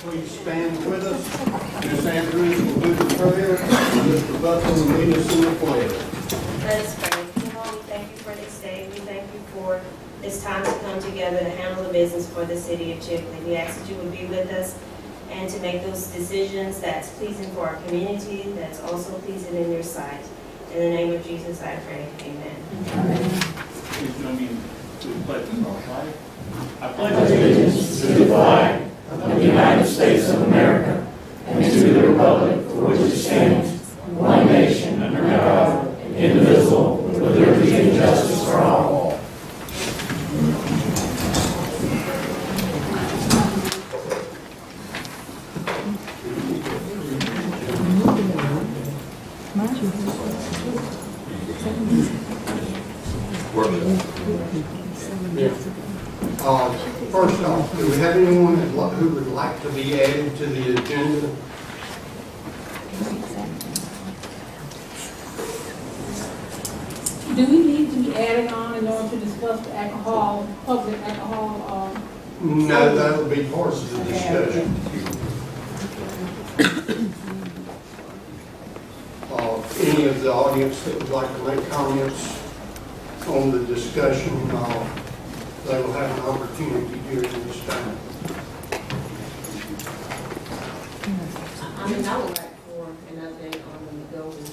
please stand with us. Ms. Andrews will do the prayer. Mr. Butler will lead us in the pledge. Let us pray. Lord, we thank you for this day. We thank you for this time to come together to handle the business for the city of Chipley. We ask that you would be with us and to make those decisions that's pleasing for our community, that's also pleasing in your sight. In the name of Jesus, I pray. Amen. Please join me to the pledge of our flag. I pledge allegiance to the flag of the United States of America and to the republic for which it stands, one nation under God, indivisible, with liberty and justice for all. First off, do we have anyone who would like to be added to the agenda? Do we need to be added on in order to discuss the alcohol, public alcohol? No, that'll be part of the discussion. Any of the audience that would like to make comments on the discussion, they will have an opportunity during this time. I mean, I would like for an update on the building.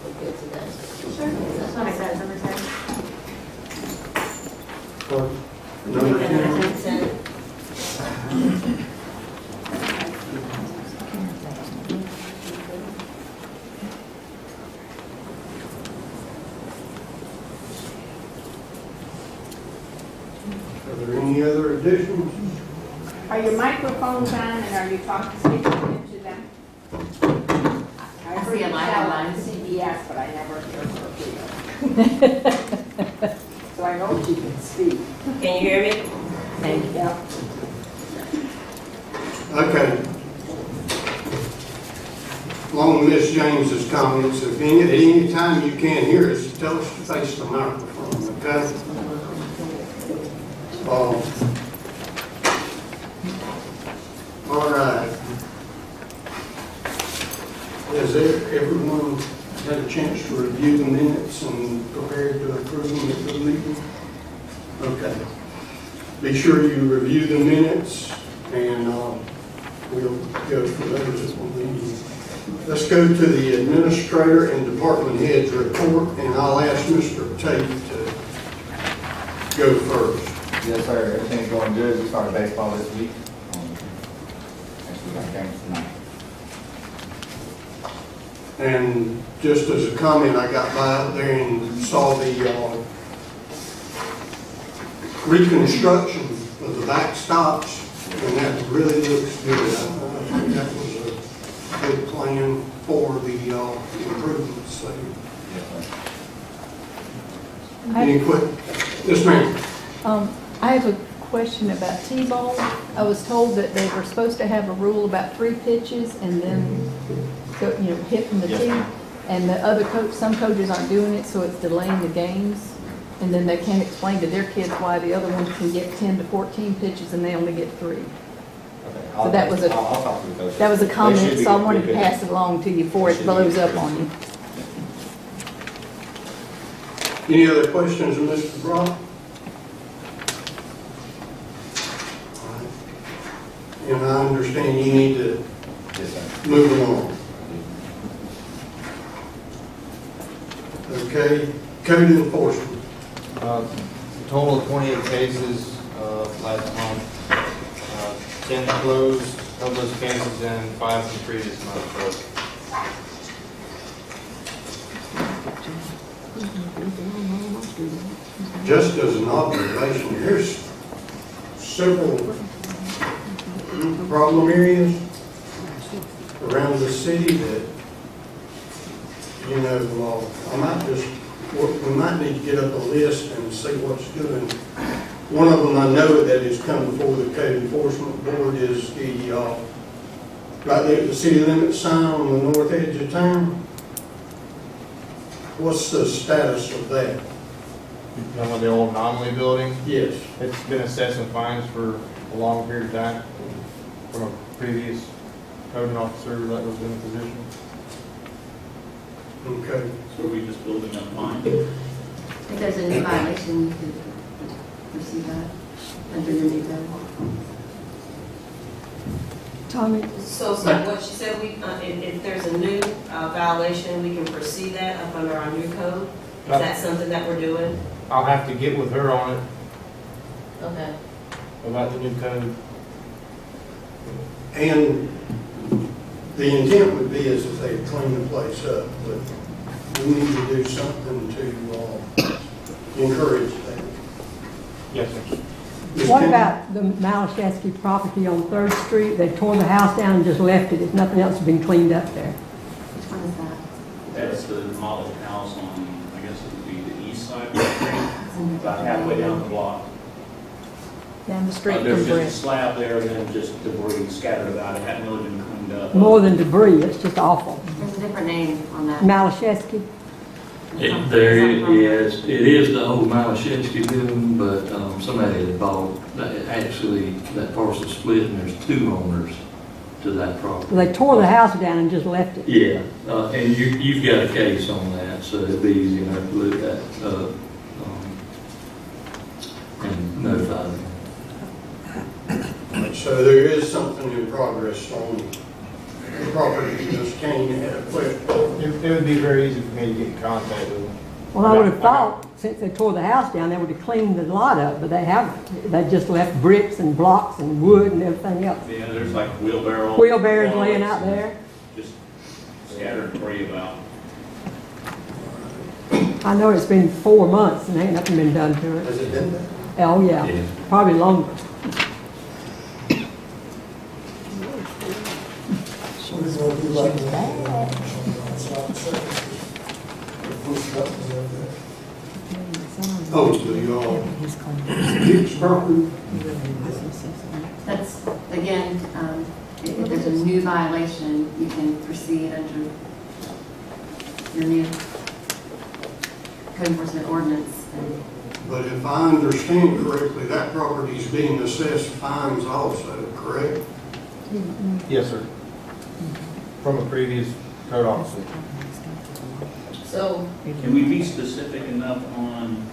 We'll get to that. Sure. Number 10. Number 10. Number 10. Are there any other additions? Are your microphones on and are you speaking into them? I heard you on CBS, but I never heard her. So I hope you can speak. Can you hear me? Thank you. Okay. Along with Ms. James's comments, if at any time you can't hear us, tell us to face the microphone, okay? All right. Has everyone had a chance to review the minutes and prepared to approve them at the meeting? Okay. Be sure you review the minutes and we'll go for those at the meeting. Let's go to the administrator and department heads report, and I'll ask Mr. Tate to go first. Yes, sir. Everything's going good. We started baseball this week. Actually, we got games tonight. And just as a comment, I got by out there and saw the reconstruction of the backstops, and that really looks good. I think that was a good plan for the improvements. So, Yes, sir. any quick? Yes, ma'am. I have a question about T-ball. I was told that they were supposed to have a rule about 3 pitches and then go, hit from the Yes, tee. ma'am. And the other some coaches aren't doing it, so it's delaying the games. And then they can't explain to their kids why the other ones can get 10 to 14 pitches and they only get 3. Okay. So that was I'll talk to the coach. That was a They comment, should be so I good wanted to pitches. pass it along to you before it blows up on you. Any other questions of Mr. Brock? And I understand you need to Yes, sir. move along. Okay, code enforcement. Total of 28 cases last month. 10 closed of those cases and 5 from previous month. Just as an observation, there's several problem areas around the city that, I might we might need to get up a list and see what's doing. One of them I know that has come before the code enforcement board is the, right there at the city limit sign on the north edge of town. What's the status of that? You know, with the old anomaly building, Yes. it's been assessing fines for a long period of time. from a previous code officer that was in the position. Okay. So are we just building up mine? If there's a new violation, you could pursue that under the new code. Tommy, So what she said, if there's a new violation, we can pursue that up under our new code? Is that something that we're doing? I'll have to get with her on it Okay. about the new code. And the intent would be as if they clean the place up, but we need to do something to encourage that. Yes, sir. Ms. What Kim? about the Malashevsky property on 3rd Street? They tore the house down and just left it. If nothing else has been cleaned up there. Which one is that? That's the demolished house on, I guess it would be the east side of the street, about halfway down the block. down the street from There's just a Brent. slab there and then just debris scattered about. It hadn't really been cleaned up. More than debris, it's just awful. There's a different name on that. Malashevsky, There is, it is the old Malashevsky building, but somebody had bought, actually, that parcel split and there's 2 owners to that property. they tore the house down and just left it. Yeah, and you've got a case on that, so it'd be easy enough to look that up and notify them. So there is something in progress on the property Ms. Kane had a question. It would be very easy for me to get in contact with them. Well, I would have thought, since they tore the house down, they would have cleaned the lot up, but they haven't. They just left bricks and blocks and wood and everything else. Yeah, there's like wheelbarrows. Wheelbarrows laying out there. Just scattered debris about. I know it's been 4 months and ain't nothing been done to it. Has it been there? Oh, yeah, Yeah. probably longer. Oh, Dick's property? That's, again, if there's a new violation, you can proceed under your new code enforcement ordinance. And But if I understand correctly, that property is being assessed fines also, correct? Yes, sir. From a previous code officer. So, Can we be specific enough on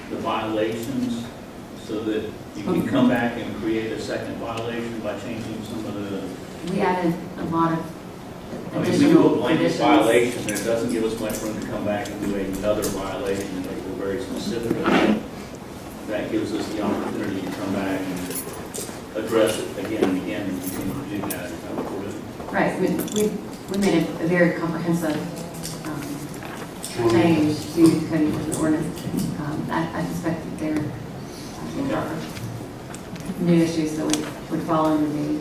the violations so that you can come back and create a second violation by changing some of the, we added a lot of I mean, we do a additional blanket conditions. violation and it doesn't give us much room to come back and do another violation if we're very specific about it. That gives us the opportunity to come back and address it again and again and continue to do that. Is that what we're doing? Right, we made a very comprehensive change to the code enforcement ordinance. I suspect that there are new issues that would fall under the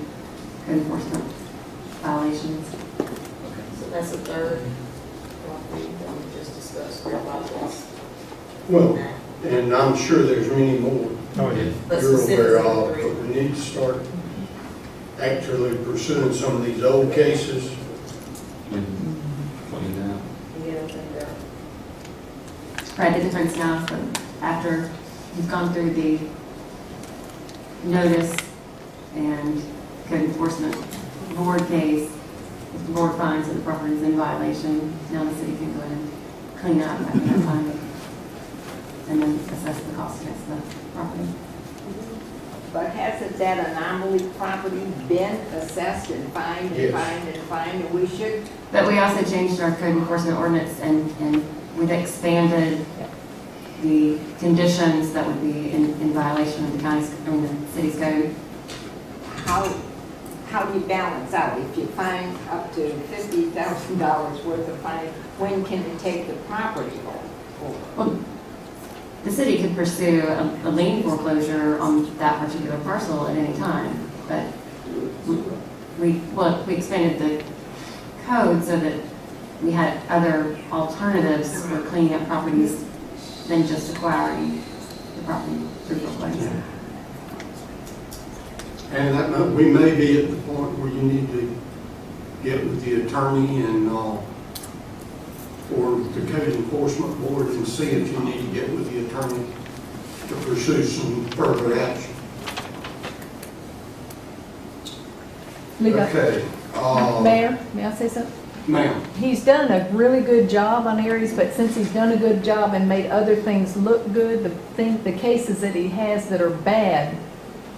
code enforcement violations. so that's the third property that we just discussed, real violence. Well, and I'm sure there's many more Oh, it is. But you're aware specifically of, three. but we need to start actually pursuing some of these old cases. And clean out. You get everything there. Right, the difference now is that after you've gone through the notice and code enforcement board case, if the board finds that the property is in violation, now the city can go in and clean up after that finding and then assess the cost against the property. But hasn't that anomaly property been assessed and fined and Yes. fined and fined, and we should, But we also changed our code enforcement ordinance and we've expanded the conditions that would be in violation of the county's, the city's code. how do you balance out? If you fine up to $50,000 worth of fine, when can you take the property over? Well, the city could pursue a lien foreclosure on that particular parcel at any time, but we expanded the code so that we had other alternatives for cleaning up properties than just acquiring the property through foreclosure. And that, we may be at the point where you need to get with the attorney and, or the code enforcement board and see if you need to get with the attorney to pursue some further action. We got- Okay. Mayor, may I say something? Ma'am, He's done a really good job on areas, but since he's done a good job and made other things look good, the cases that he has that are bad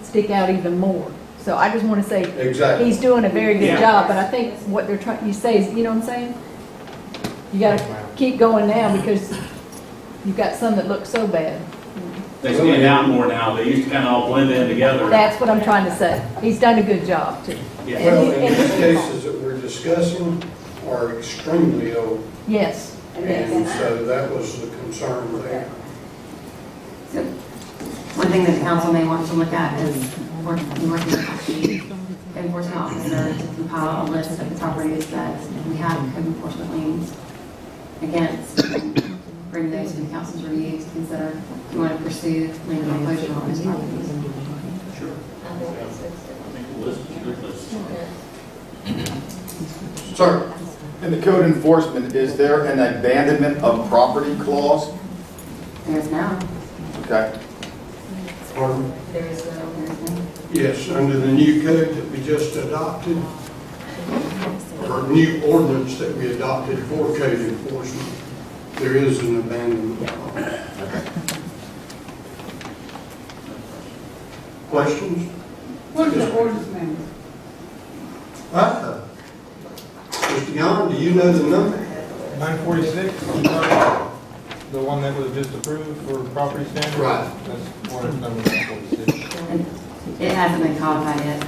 stick out even more. So I just want to say, exactly. he's doing a very good Yeah. job, but I think what they're trying, you say, is, you know what I'm saying? You gotta keep going now because you've got some that look so bad. They stand out more now. They used to kind of all blend in together. That's what I'm trying to say. He's done a good job too. Yeah. Well, in these cases that we're discussing are extremely old, Yes. and so that was the concern there. So, one thing that the council may want to look at is working with the enforcement officer to compile a list of the properties that we have code enforcement liens against. Bring those to the council's review to consider if you want to pursue lien foreclosure on those properties. Sure. I think the list is a good list. Sir? In the code enforcement, is there an abandonment of property clause? There is now. Okay. Pardon? There is no. Yes, under the new code that we just adopted, or new ordinance that we adopted for code enforcement, there is an abandonment clause. Questions? What is the ordinance number? Mr. Yon, do you know the number? 946, the one that was just approved for property standards? Right. That's ordinance number 946. And it hasn't been codified yet.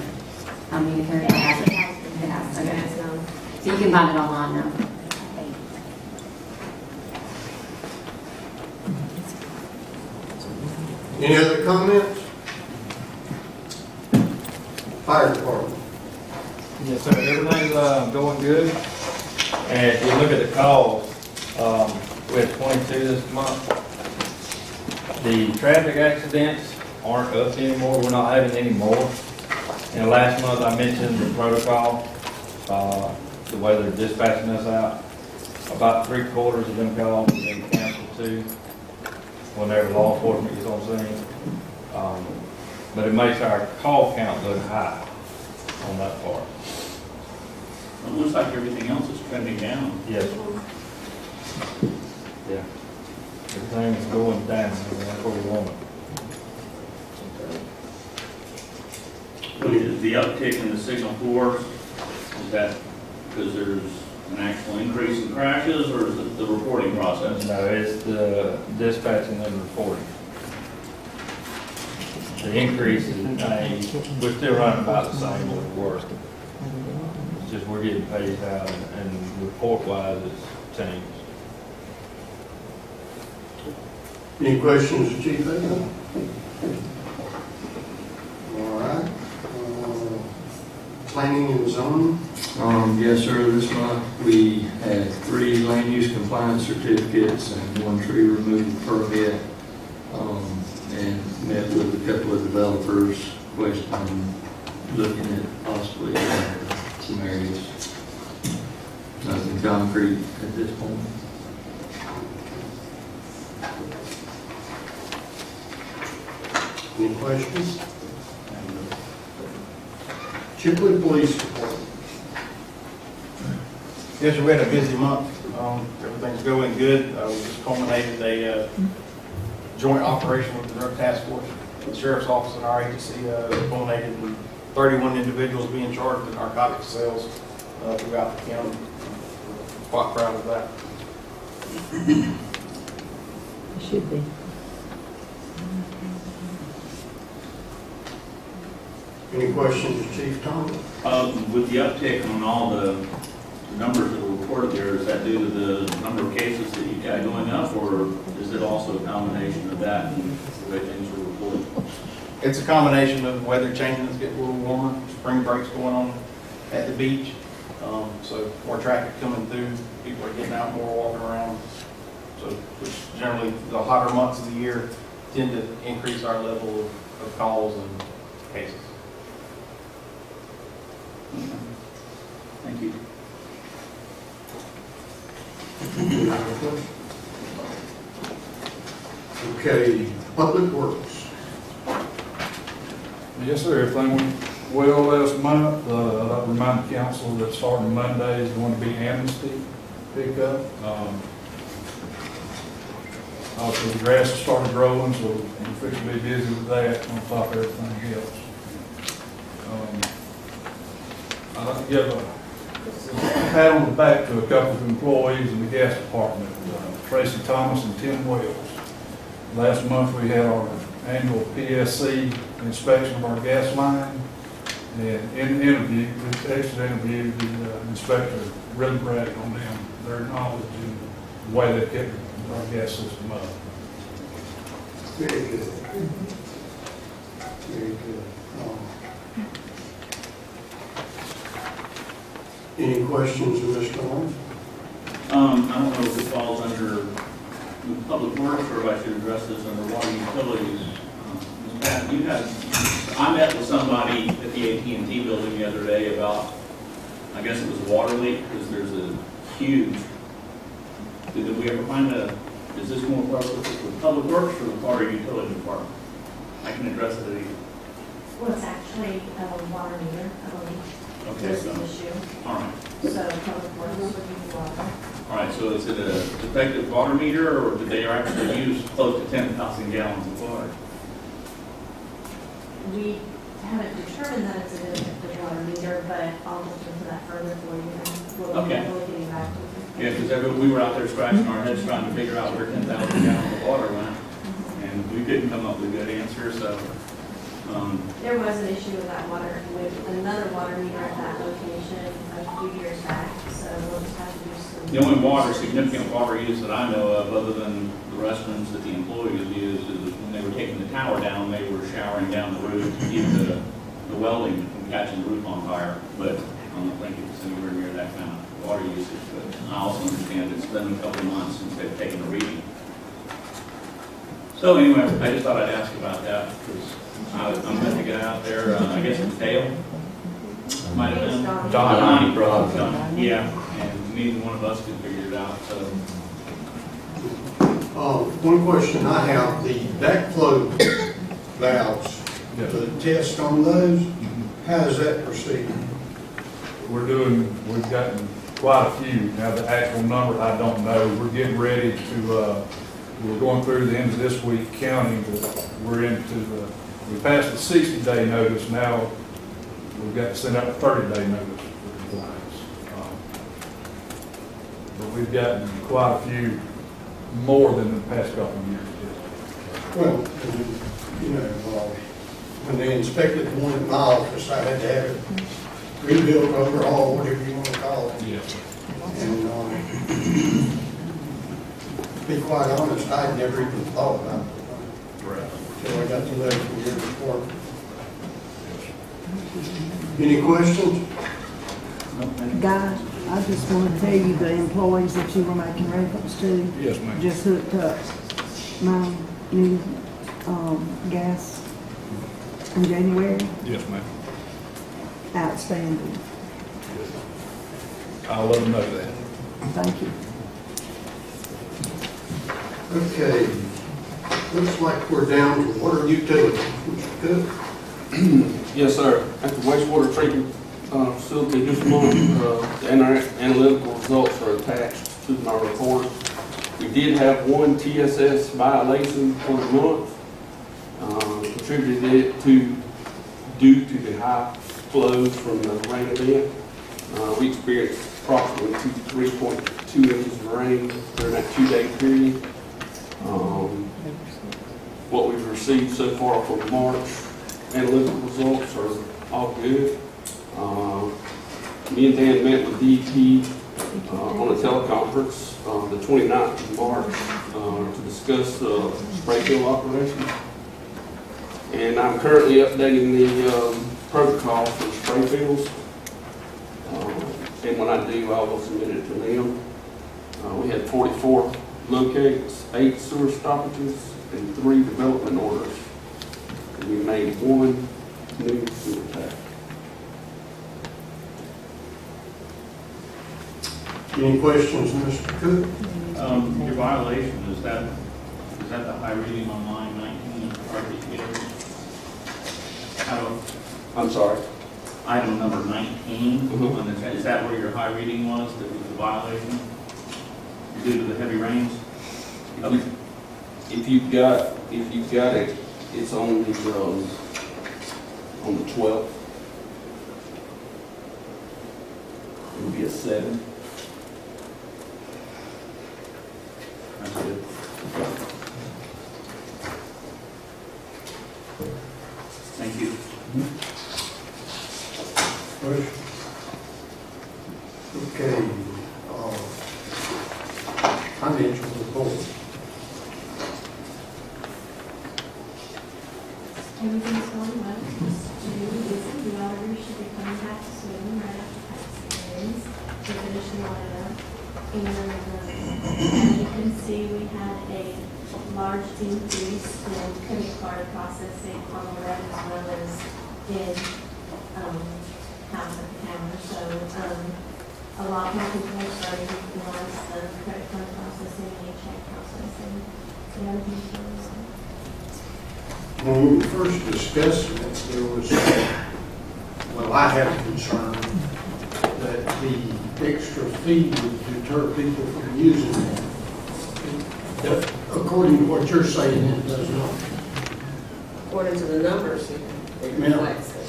I mean, it hasn't. It has, okay. So you can find it online now. Any other comments? Fire department. Yes, sir, everything's going good. And if you look at the calls, we had 22 this month. The traffic accidents aren't up anymore, we're not having any more. And last month I mentioned the protocol, the way they're dispatching us out. About 3/4 of them calls have been canceled too, whenever law enforcement gets on scene. But it makes our call count look high on that part. It looks like everything else is trending down. Yes. Yeah. Everything's going down, and that's what we want. Is the uptick in the signal force, is that because there's an actual increase in crashes, or is it the reporting process? No, it's the dispatching and reporting. The increase is, we're still running about the same as we were. It's just we're getting paid out, and report-wise, it's changed. Any questions of Chief Hayden? All right. Planning and zoning? Yes, sir, this month we had 3 land use compliance certificates and 1 tree removal permit, and met with a couple of developers, questioning, looking at possibly some areas. Nothing concrete at this point. Any questions? Chipley Police Department. Yes, sir, we had a busy month. Everything's going good. We just culminated a joint operation with the Drug Task Force. The Sheriff's Office and our agency culminated in 31 individuals being charged with narcotics sales throughout the county. Quite proud of that. It should be. Any questions of Chief Thomas? With the uptick on all the numbers that were reported there, is that due to the number of cases that you got going up, or is it also a combination of that and the way things were reported? It's a combination of weather changing, it's getting a little warmer, spring break's going on at the beach. So more traffic coming through, people are getting out more, walking around. So, which generally, the hotter months of the year tend to increase our level of calls and cases. Thank you. Okay, Public Works. Yes, sir, everything Well, last month, I remind the council that starting Monday is going to be amnesty pickup. Also, the grass has started growing, so we're fixing to be busy with that on top of everything else. I'd like to give a pat on the back to a couple of employees in the gas department, Tracy Thomas and Tim Wells. Last month, we had our annual PSC inspection of our gas line. And in the interview, the exit interview, the inspector really bragged on them, their knowledge and the way they kept our gas system up. Very good. Very good. Any questions of Mr. Lawrence? I don't know if it falls under public works or if I should address this under water utilities. Ms. Pat, I met with somebody at the AT&T building the other day about, I guess it was a water leak, because there's a huge, did we ever find is this more with public works or the water utility department? I can address it either. Well, it's actually a water meter, I believe. Okay, That's so, the issue. all right. So public works would be water. All right, so is it a defective water meter, or did they actually use close to 10,000 gallons of water? We haven't determined that it's a defective water meter, but I'll look into that further for you and we'll Okay. definitely getting back to you. Yeah, because we were out there scratching our heads trying to figure out where 10,000 gallons of water went, and we couldn't come up with a good answer, so. There was an issue with that water, with another water meter at that location a few years back, so we'll just have to do some. The only significant water use that I know of, other than the restrooms that the employees used, is when they were taking the tower down, they were showering down the roof to keep the welding from catching the roof on fire. But I don't think it's anywhere near that kind of water usage. But I also understand it's been a couple of months since they've taken a reading. So anyway, I just thought I'd ask about that because I'm going to get out there. I guess it's Dale. Might have been Donnie brought it up. Yeah, and neither one of us could figure it out. So. One question I have, the backflow valves, the test on those, how does that proceed? We've gotten quite a few. Now, the actual number, I don't know. We're getting ready to, we're going through the end of this week counting, but we're into we passed the 60-day notice. Now, we've got to send out a 30-day notice for compliance. But we've gotten quite a few more than the past couple of years. Well, when they inspected the one in my office, I had to have it rebuilt, overhauled, whatever you want to call it. Yes. And to be quite honest, I'd never even thought about it until I got the letter from your report. Any questions? Guys, I just want to tell you the employees that you were making reference to. Yes, ma'am. Just hooked up my new gas in January. Yes, ma'am. Outstanding. I'll let them know that. Thank you. Okay. Looks like we're down to water utility. Mr. Cook? Yes, sir. At the wastewater treatment facility this month, the analytical results are attached to my report. We did have one TSS violation for the month, contributed it due to the high flows from the rain event. We experienced approximately 3.2 inches of rain during that 2-day period. What we've received so far for March analytical results are all good. Me and Dan met with DEP on a teleconference the 29th of March to discuss spray field operation. And I'm currently updating the protocol for spray fields. And when I do, I will submit it to them. We had 44 locates, 8 sewer stoppages, and 3 development orders. And we made 1 new sewer tap. Any questions, Mr. Cook? Your violation, is that the high reading on line 19 of the RPK? I'm sorry? item number 19, Mhm. on the, is that where your high reading was, that was the violation? Due to the heavy rains? Okay. If you've got it, it's on the 12th. It would be a 7. That's good. Thank you. Question? Okay, financial report. Everything's going well. June is the auditor should be coming back soon, right after tax seasons, to finish the audit up. And, as you can see, we had a large increase in credit card processing on the web as well as in, house at the counter. So, a lot more people are starting to utilize the credit card processing and check processing. The other things are well. When we were first discussing it, there was, well, I had a concern that the extra fee would deter people from using it. But according to what you're saying, it does not. According to the numbers, it reflects that.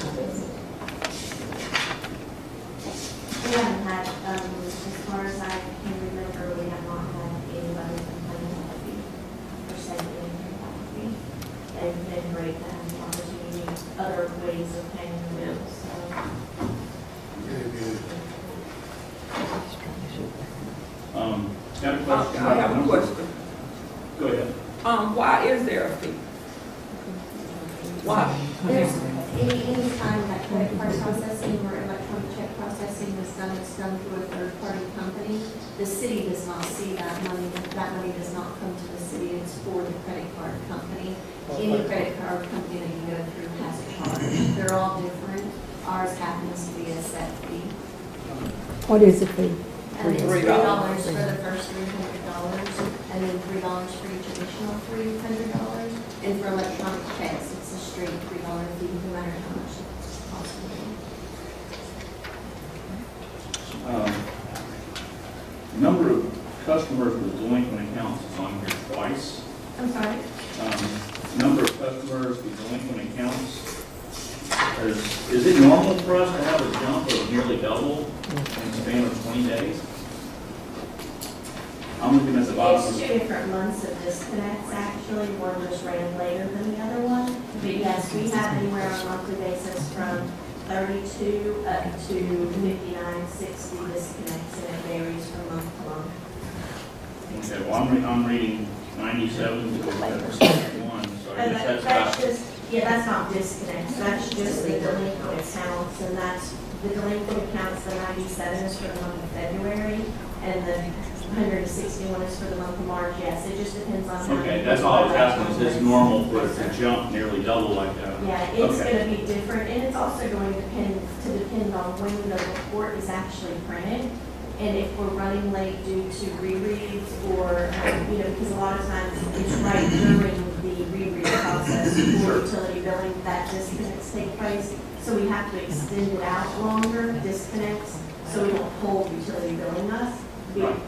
We haven't had, as far as I can remember, we have not had anybody complain about the fee or say anything about the fee. They've been great to have the opportunity, other ways of paying the bills, so. Got a question? I have a question. Go ahead. Why is there a fee? Why? There's, any time that credit card processing or electronic check processing is done, it's done through a third-party company. The city does not see that money does not come to the city, it's for the credit card company. Any credit card company that you go through has a charge. They're all different. Ours happens to be a set fee. What is the fee? And it's $3 for the first $300, and then $3 for each additional $300. And for electronic checks, it's a straight $3 fee, no matter how much it's costing. Number of customers with delinquent accounts is on here twice. I'm sorry? Number of customers with delinquent accounts. Is it normal for us to have a jump of nearly double in the span of 20 days? I'm looking at the bottom. It's 2 different months of disconnects, actually. One just ran later than the other one. But yes, we have anywhere on a monthly basis from 32 up to 59, 60 disconnects, and it varies from month to month. Okay, well, I'm reading 97 to 71, so I guess that's That's about, just, yeah, that's not disconnects, that's just the delinquent accounts, and that's, the delinquent accounts, the 97 is for the month of February, and the 161 is for the month of March. Yes, it just depends on how. okay, that's all I was asking, is this normal for it to jump nearly double like that? Yeah, it's Okay. going to be different, and it's also going to depend on when the report is actually printed. And if we're running late due to rereads or, because a lot of times it's right during the reread process for utility billing that disconnects take place. So we have to extend it out longer, disconnects, so we don't hold utility billing us. Right.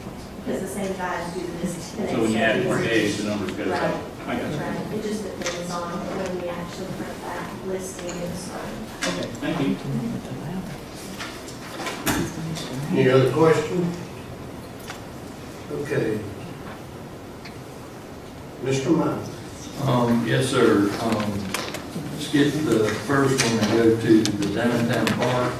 Because the same guys do the disconnects. So when you add more days, the numbers go Right. up. I got you. Right. It just depends on when we actually print that listing and so. Okay, thank you. Any other questions? Okay. Mr. Miles. Yes, sir. Skip the first one and go to the downtown park.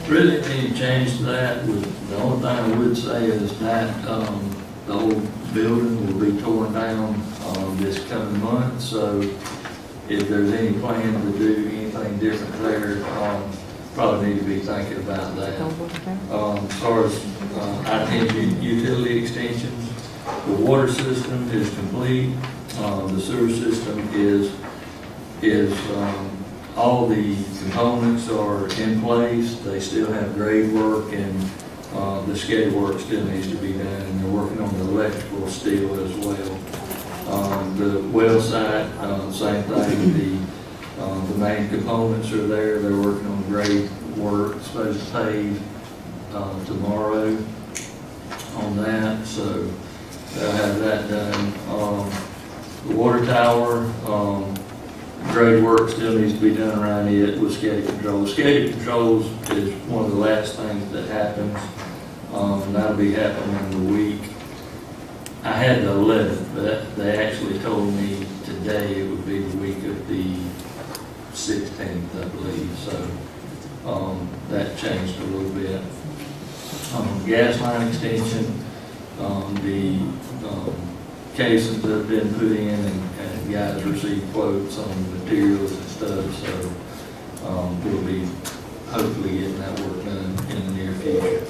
Really any change to that? The only thing I would say is that, the old building will be torn down, this coming month. So if there's any plan to do anything different there, probably need to be thinking about that. As far as, I-10 utility extensions, the water system is complete. The sewer system is, all the components are in place. They still have grade work and, the schedule work still needs to be done, and they're working on the electrical still as well. The well site, same thing, The main components are there. They're working on grade work, supposed to pave tomorrow on that, so they'll have that done. The water tower, grade work still needs to be done around it with SCADA controls. SCADA controls is one of the last things that happens, and that'll be happening in the week. I had the 11th, but they actually told me today it would be the week of the 16th, I believe, so that changed a little bit. Gas line extension, the cases that have been put in, and guys received quotes on materials and stuff, so we'll be hopefully getting that work done in the near future.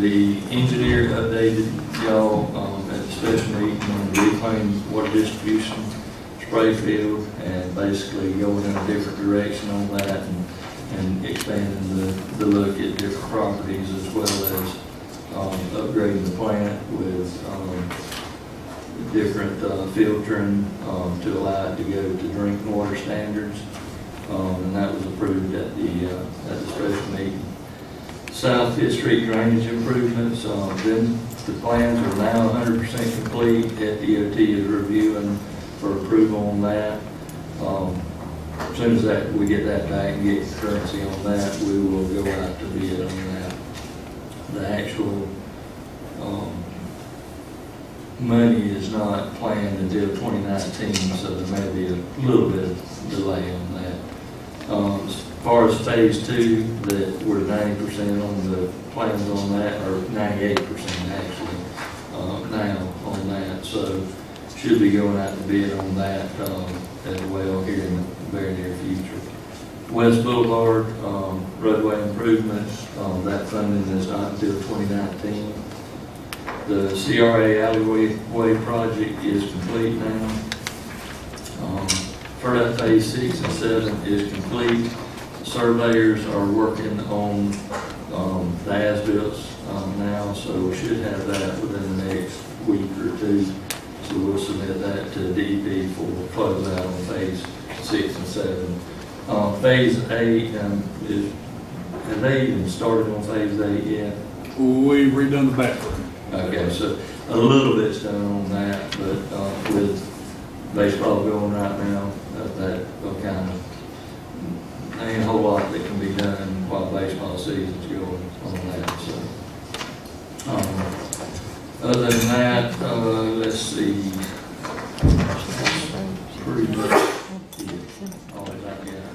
The engineer updated y'all at the special meeting on the reclaimed water distribution spray field, and basically going in a different direction on that, and expanding the look at different properties, as well as upgrading the plant with different filtering to allow it to go to drinking water standards, and that was approved at the special meeting. South Fifth Street drainage improvements, then the plans are now 100% complete. FDOT is reviewing for approval on that. As soon as we get that back and get currency on that, we will go out to bid on that. The actual money is not planned until 2019, so there may be a little bit of delay on that. As far as phase 2, that we're 90% on the plans on that, or 98% actually, now on that. So should be going out to bid on that as well here in the very near future. West Boulevard roadway improvements, that funding is not until 2019. The CRA alleyway project is complete now. FERDAP phase 6 and 7 is complete. Surveyors are working on the as-bills now, so we should have that within the next week or two. So we'll submit that to DEP for closeout on phase 6 and 7. Phase 8 have they even started on phase 8 yet? We redone the bathroom. Okay, so a little bit's done on that, but with baseball going right now, that will kind of, ain't a whole lot that can be done while baseball season's going on that, so. Other than that, let's see. Pretty much all that I got.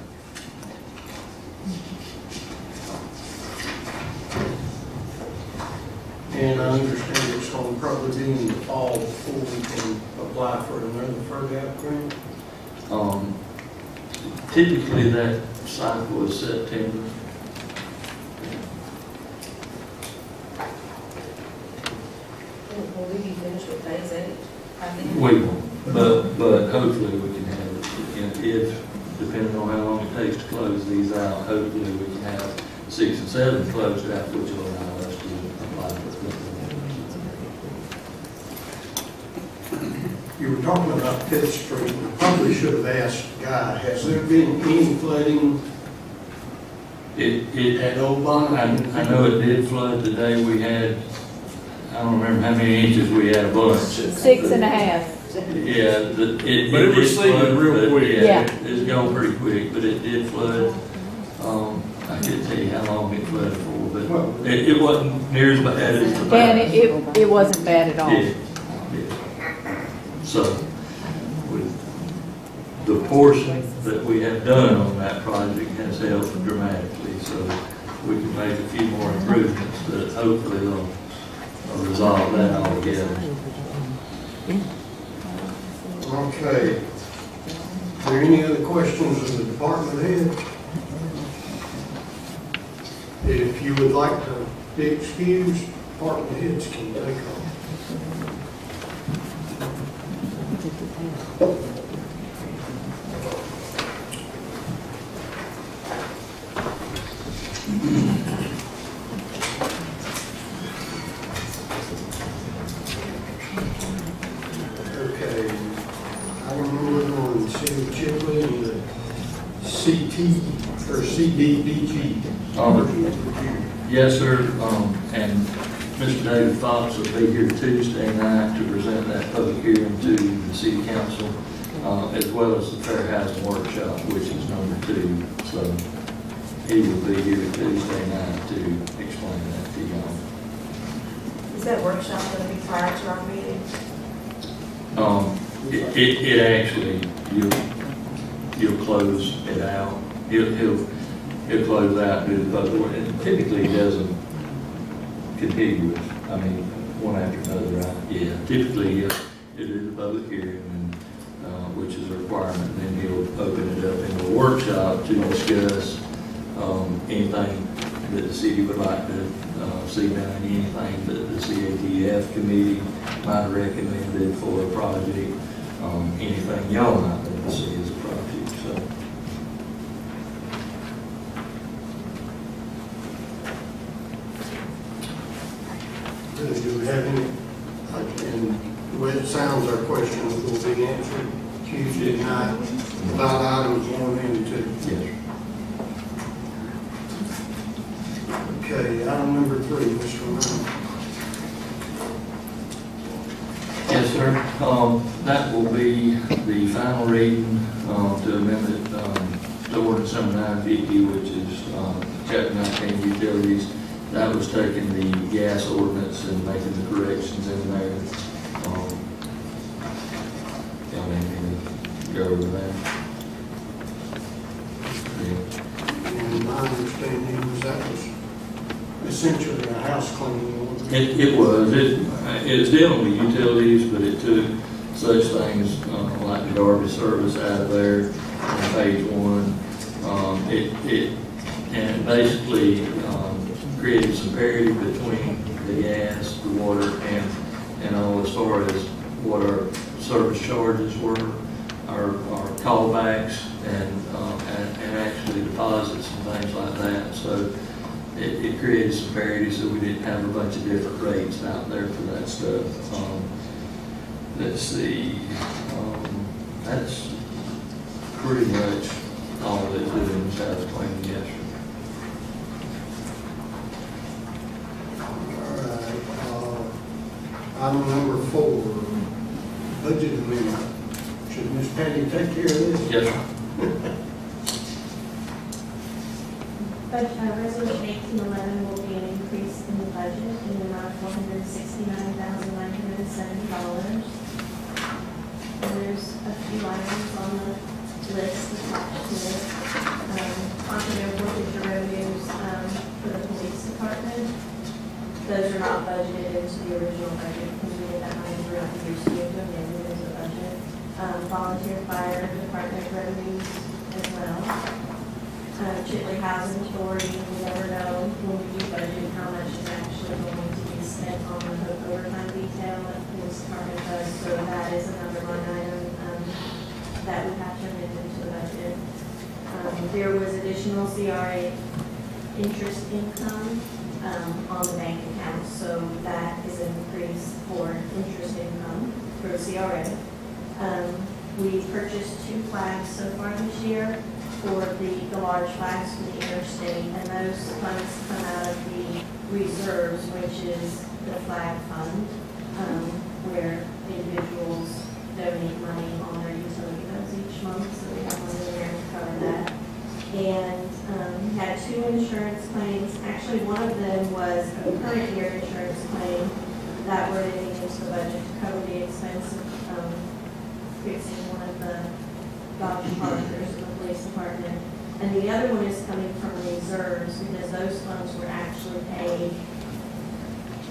And I understand it's going to probably be in the fall before we can apply for another FERDAP grant. Typically that cycle is September. Will we be finished with phase 8? We will, but hopefully we can have it, if, depending on how long it takes to close these out, hopefully we can have 6 and 7 closed out, which will allow us to apply for it. You were talking about Fifth Street. I probably should have asked Guy, has there been any flooding at Old Bond? I know it did flood the day we had, I don't remember how many inches we had, a bunch. 6.5. Yeah, it But it did receded flood, real but quick. Yeah. It's gone pretty quick, but it did flood. I can't tell you how long it flooded for, but it wasn't near as bad as the And back. it wasn't bad at all. Yeah. So, with the portion that we have done on that project has helped dramatically, so we can make a few more improvements that hopefully will resolve that altogether. Okay. Are there any other questions of the department head? If you would like to be excused, department heads can take off. Okay, I will move on to Chipley and the or CDBG. Yes, sir, and Mr. David Fox will be here Tuesday night to present that public hearing to the city council, as well as the fair housing workshop, which is number 2. So he will be here Tuesday night to explain that to y'all. Is that workshop going to be prior to our meeting? It actually, you'll close it out. He'll close out, do the public, and typically he doesn't contiguous, I mean, one after another, right? Yeah, typically he'll do the public hearing, and, which is a requirement, and then he'll open it up into a workshop to discuss anything that the city would like to see done, anything that the CATF committee might have recommended for a project, anything y'all might want to see as a project, so. Do we have any, and the way it sounds, our questions will be answered Tuesday night, about items 1 and 2. Yes. Okay, item number 3, Mr. Brown. Yes, sir. That will be the final reading to amend it to ordinance number 950, which is chapter 19 utilities. That was taking the gas ordinance and making the corrections in there. Y'all need me to go over that? Yeah. And my understanding was that was essentially a house cleaning order. It was. It was dealing with utilities, but it took such things like the garbage service out of there on page 1. It basically created some parity between the gas, the water, and all as far as what our service charges were, our callbacks, and actually deposits and things like that. So it created some parity, so we didn't have a bunch of different rates out there for that stuff. Let's see, that's pretty much all that it's doing is house cleaning, yes, sir. Item number 4, budget amendment. Should Ms. Patty take care of this? Yes, sir. Resolution 1811 will be an increase in the budget in the amount of $469,970. And there's a few items on the list attached to it. Continuity of revenues for the police department. Those are not budgeted into the original budget because we did that money throughout the year, so we have to amend it as a budget. Volunteer fire department revenues as well. Chipley Housing Authority, we never know when we do budget how much is actually going to be spent on the overtime detail that the police department does. So that is another line item that we have to amend into the budget. There was additional CRA interest income on the bank account, so that is an increase for interest income for CRA. We purchased 2 flags so far this year for the large flags for the interstate, and those funds come out of the reserves, which is the flag fund, where individuals donate money on their utility bills each month, so we have money there to cover that. And we had 2 insurance claims. Actually, one of them was a current year insurance claim that we're adding into the budget to cover the expense of fixing one of the dog parkers in the police department. And the other one is coming from reserves because those funds were actually paid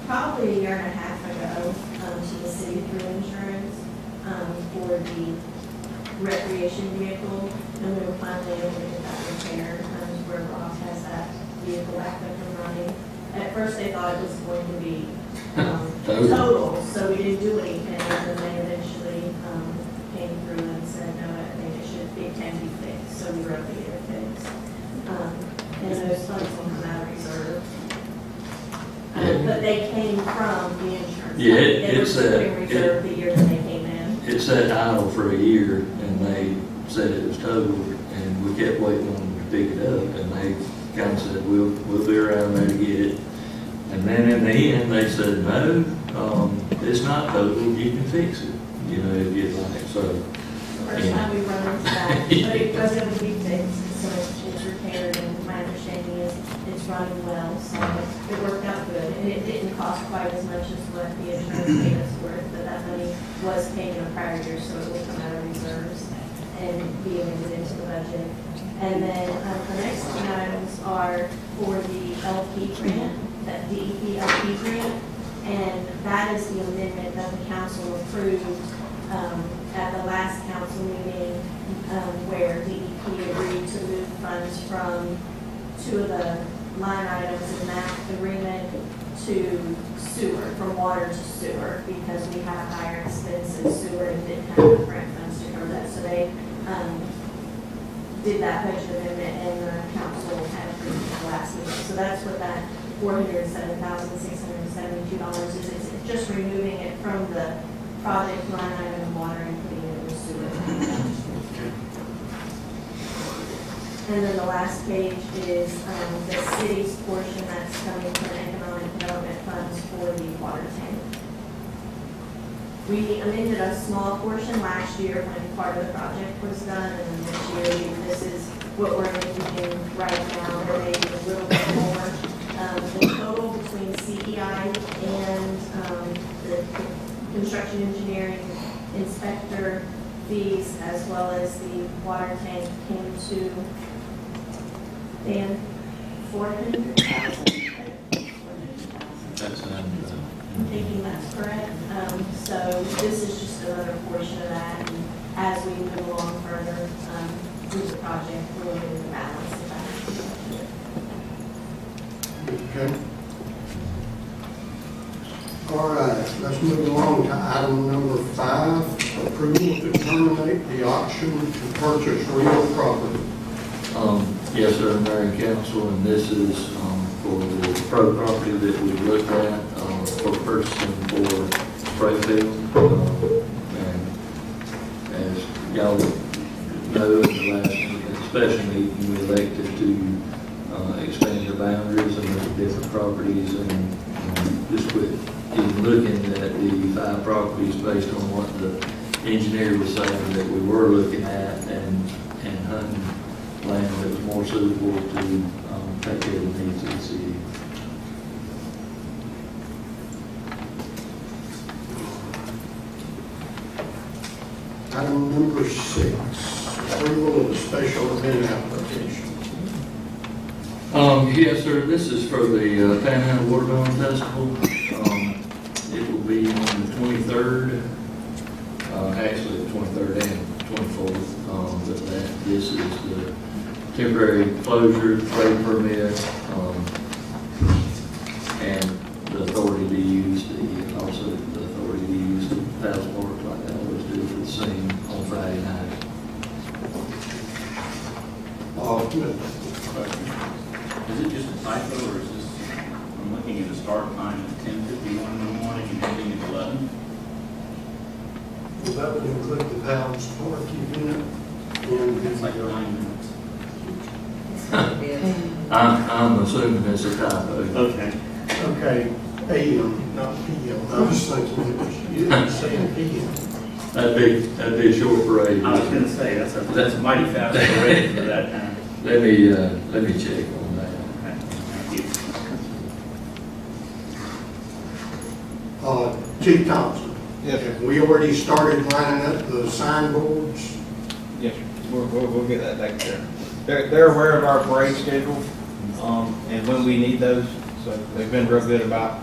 probably a year and a half ago to the city through insurance for the recreation vehicle, and we were finally able to get that repaired where Ross has that vehicle back up and running. At first they thought it was going to be total, so we didn't do anything, and then they eventually came through and said, no, I think it can be fixed, so we were able to get it fixed. And those funds will come out of reserve. But they came from the insurance. Yeah, They were putting reserve the year that they came in. It sat idle for a year, and they said it was totaled, and we kept waiting on them to pick it up, and they kind of said, we'll be around there to get it. And then in the end, they said, no, it's not total, you can fix it, you know, if you'd like, so. First time we run into that, but it was able to be fixed, so it's repaired, and my understanding is it's running well, so it worked out good. And it didn't cost quite as much as what the insurance paid us worth, but that money was paid in the prior year, so it will come out of reserves and be amended into the budget. And then the next 2 items are for the LP grant, that DEP LP grant, and that is the amendment that the council approved at the last council meeting, where DEP agreed to move funds from 2 of the line items in that agreement to sewer, from water to sewer, because we had a higher expense in sewer and didn't have enough grant funds to cover that. So they did that budget amendment, and the council had approved it at the last meeting. So that's what that $407,672 is. It's just removing it from the project line item of water and putting it in the sewer. And then the last page is the city's portion that's coming from economic development funds for the water tank. We amended a small portion last year when part of the project was done, and then this year, this is what we're amending right now. There may be a little bit more. The total between CEI and the construction engineering inspector fees, as well as the water tank, came to Dan, 400,000. That's I'm thinking that's correct. So this is just another portion of that. And as we move along further through the project, we'll get the balance of that. Okay. All right, let's move along to item number 5, approval to terminate the auction to purchase real property. Yes, sir, Mayor and Council, and this is for the pro property that we looked at for purchasing for spray field. And as y'all know, in the last special meeting, we elected to expand the boundaries and look at different properties, and just quit even looking at the 5 properties based on what the engineer was saying that we were looking at, and hunting land that was more suitable to take care of the needs of the city. Item number 6, approval of the special event application. Yes, sir, this is for the Panhandle Watermelon Festival. It will be on the 23rd, actually the 23rd and 24th, but this is the temporary closure, trade permit, and the authority to use the authority to use the thousand mark like I always do for the scene on Friday night. Is it just a typo, or is this, I'm looking at the start time at 10:51 in the morning and ending at 11? Well, that would include the Val's Park event. It's like 9 minutes. I'm assuming it's a typo. Okay. Okay, AM, not PM. I was thinking it was, you didn't say PM. That'd be a short parade. I was gonna say, that's a mighty fast parade for that time. Let me check on that. Okay, thank you. Chief Thompson. Yes, sir. We already started lining up the signboards. Yes, sir. We'll get that taken care of. They're aware of our parade schedule, and when we need those, so they've been real good about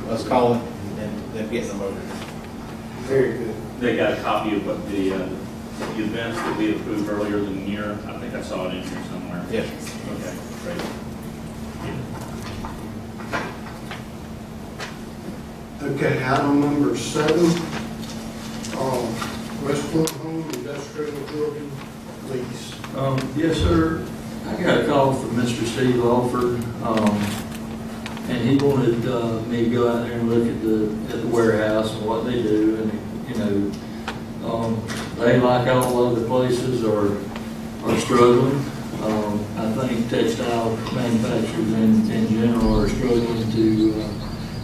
us calling and them getting them over. Very good. They got a copy of what the events that we approved earlier in the year. I think I saw it in here somewhere. Yes. Okay, great. Okay, item number 7, West Point Home Industrial Building lease. Yes, sir. I got a call from Mr. Steve Alford, and he wanted me to go out there and look at the warehouse and what they do, and they, like all other places, are struggling. I think textile manufacturers in general are struggling to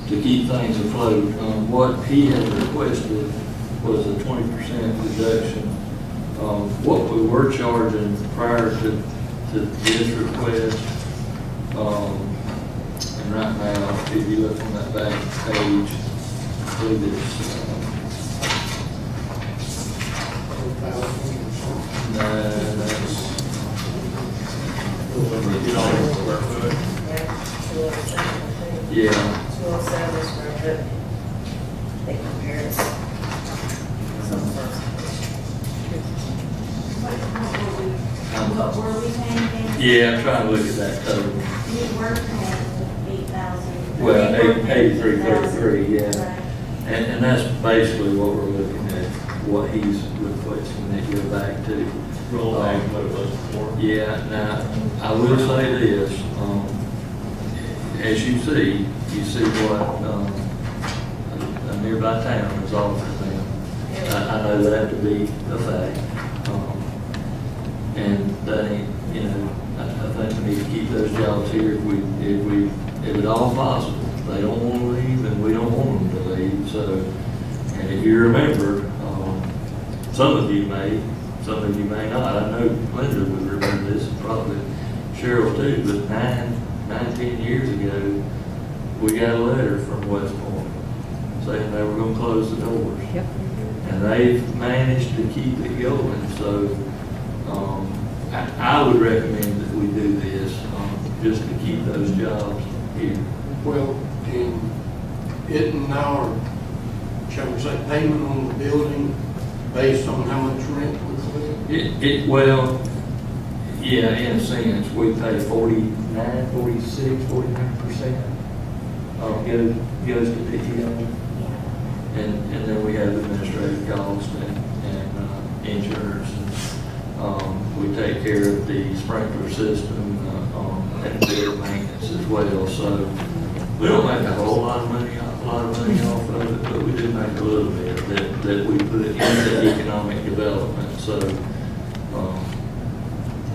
keep things afloat. What he had requested was a 20% reduction. What we were charging prior to this request, and right now, if you look on that back page, I believe it's, that's, yeah. 207 square foot. They compare it. What were we paying? Yeah, I'm trying to look at that total. We were paying 8,000. Well, 8333, yeah. Right. And that's basically what we're looking at, what he's requesting that go back to. Roll back what it was before. Yeah, now, I will say this, as you see what, a nearby town is offering them. I know that to be a fact. And that ain't, I think we need to keep those jobs here if at all possible. They don't want to leave and we don't want them to leave, so, and if you remember, some of you may not. I know Linda would remember this, and probably Cheryl too, but 10 years ago, we got a letter from West Point saying they were gonna close the doors. Yep. And they've managed to keep it going, so, I would recommend that we do this, just to keep those jobs here. Well, isn't our, shall we say, payment on the building based on how much rent we collect? Well, yeah, in a sense, we pay 49%. Goes to PTO. And then we have administrative costs and insurance. We take care of the sprinkler system, and building maintenance as well. So we don't make a whole lot of money off of it, but we do make a little bit that we put into economic development. So,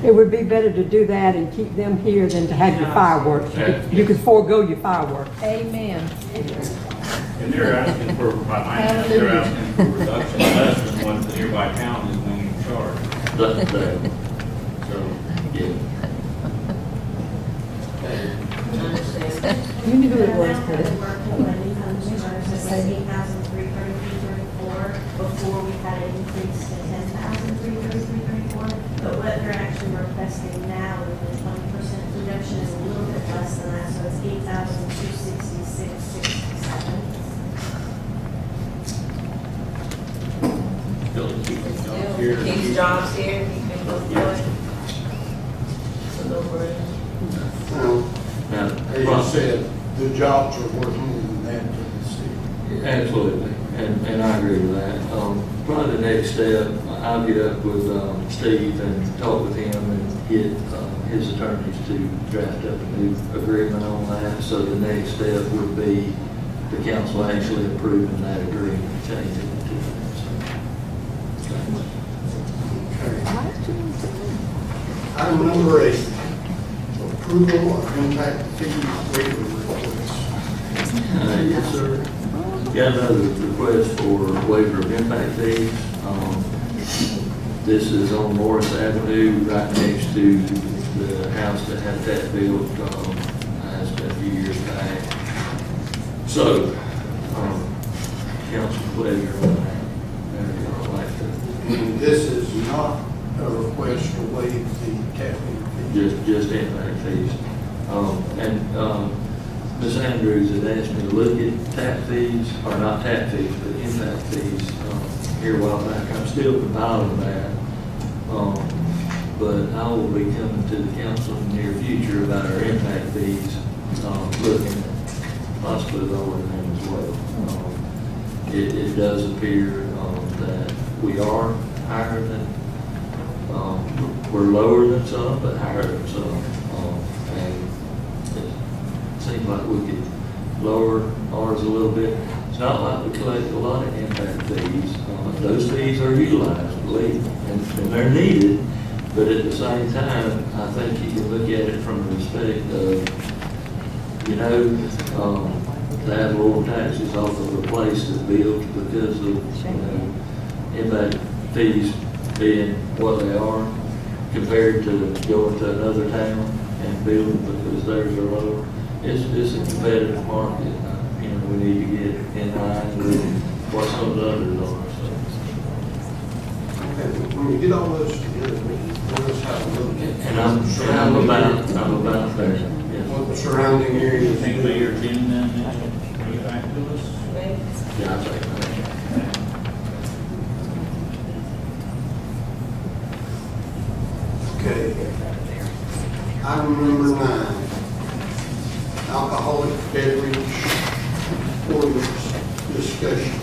It would be better to do that and keep them here than to have your fireworks. You could forego your fireworks. Amen. And they're asking for, by my math, they're asking for a reduction less than what the nearby town is willing to charge. So, yeah. You knew who it was, The but amount that we're collecting from consumers is 8,333.34 before we had it increased to 10,333.34. But what they're actually requesting now with the 20% reduction is a little bit less than that, so it's 8,266.67. Keeps jobs here, keep people employed. So no worries. Now, as you said, the jobs are worth more than that to the city. Absolutely, and I agree with that. Probably the next step, I'll get up with Steve and talk with him and get his attorneys to draft up a new agreement on that. So the next step would be the council actually approving that agreement, changing it to that. Item number 8, approval of impact fee waiver request. Yes, sir. Got another request for waiver of impact fees. This is on Morris Avenue, right next to the house that had that built, that's been a few years back. So, council pleasure on that. I'd like to And this is not a request to waive the tapping fee. just impact fees. Ms. Andrews had asked me to look at tap fees, or not tap fees, but impact fees, here a while back. I'm still compiling that. But I will be coming to the council in the near future about our impact fees, looking at possibly lowering them as well. It does appear, that we are higher than, we're lower than some, but higher than some. And it seems like we could lower ours a little bit. It's not like we collect a lot of impact fees. Those fees are utilized, believe me, and they're needed. But at the same time, I think you can look at it from the respect of, to have lower taxes off of a place that's built because of, impact fees being what they are compared to going to another town and building because theirs are lower. It's a competitive market. We need to get in line with what some of the others are. Okay, when you get all those together, let us have a look at. And I'm about there. Yeah. What the surrounding areas. Think of your team then, bring it back to us. Yeah, I think that. Okay. Item number 9, alcoholic beverage ordinance discussion.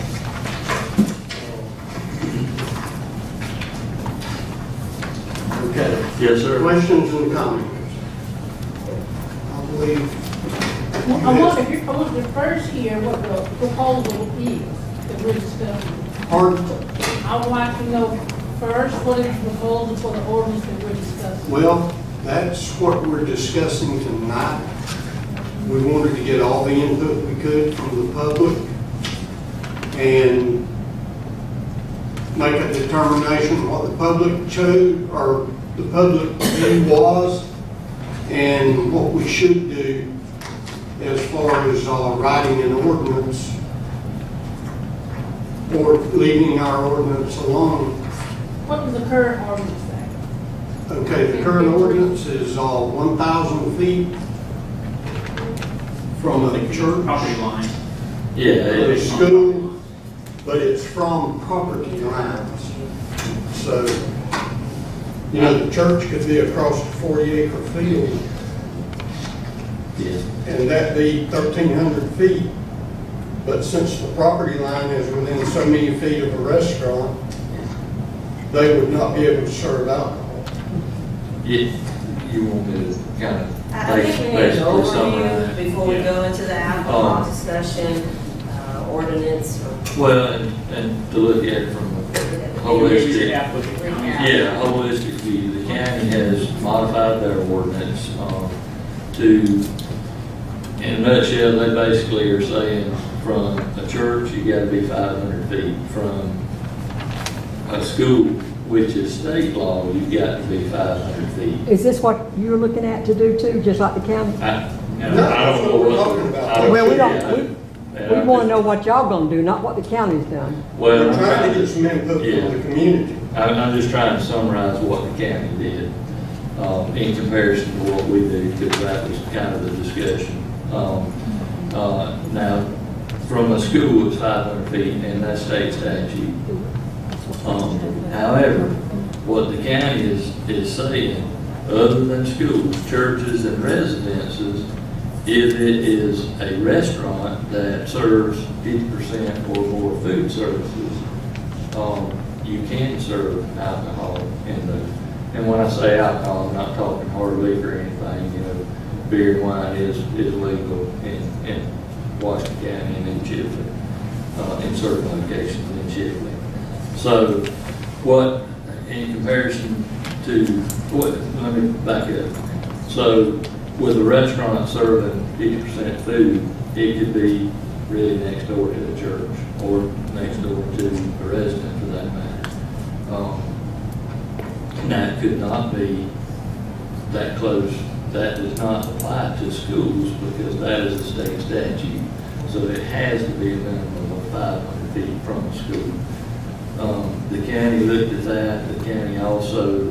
Okay. Yes, sir. Questions and comments? I believe. I want to first hear what the proposal is that we're discussing. Pardon? I would like to know first, what is the proposal for the ordinance that we're discussing? Well, that's what we're discussing tonight. We wanted to get all the input we could from the public and make a determination what the public chose or the public view was and what we should do as far as writing an ordinance or leaving our ordinance alone. What does the current ordinance say? Okay, the current ordinance is 1,000 feet from a church. Property line. Yeah. Or a school, but it's from property lines. So, the church could be across a 40-acre field, Yes. and that'd be 1,300 feet. But since the property line is within so many feet of a restaurant, they would not be able to serve alcohol. You want me to kind of I think we need an basically overview summarize? before we go into the alcohol discussion, ordinance. Well, and to look at it from a holistic, holistic view, the county has modified their ordinance to, in a nutshell, they basically are saying from a church, you gotta be 500 feet. From a school, which is state law, you've got to be 500 feet. Is this what you're looking at to do too, just like the county? I No, don't that's know what we're what. talking about. I don't- Well, we yeah, we want to know what y'all gonna do, not what the county's done. Well, We're trying to get some input from the community. I'm just trying to summarize what the county did in comparison to what we do, because that was kind of the discussion. Now, from a school, it's 500 feet, and that's state statute. However, what the county is saying, other than schools, churches, and residences, if it is a restaurant that serves 50% or more food services, you can serve alcohol in those. And when I say alcohol, I'm not talking hard liquor or anything. Beer and wine is legal in Washington County and in Chipley, in certain locations in Chipley. So, what, in comparison to, let me back up. So, with a restaurant serving 50% food, it could be really next door to a church or next door to a resident for that matter. Now, it could not be that close. That does not apply to schools because that is a state statute. So it has to be a minimum of 500 feet from a school. The county looked at that. The county also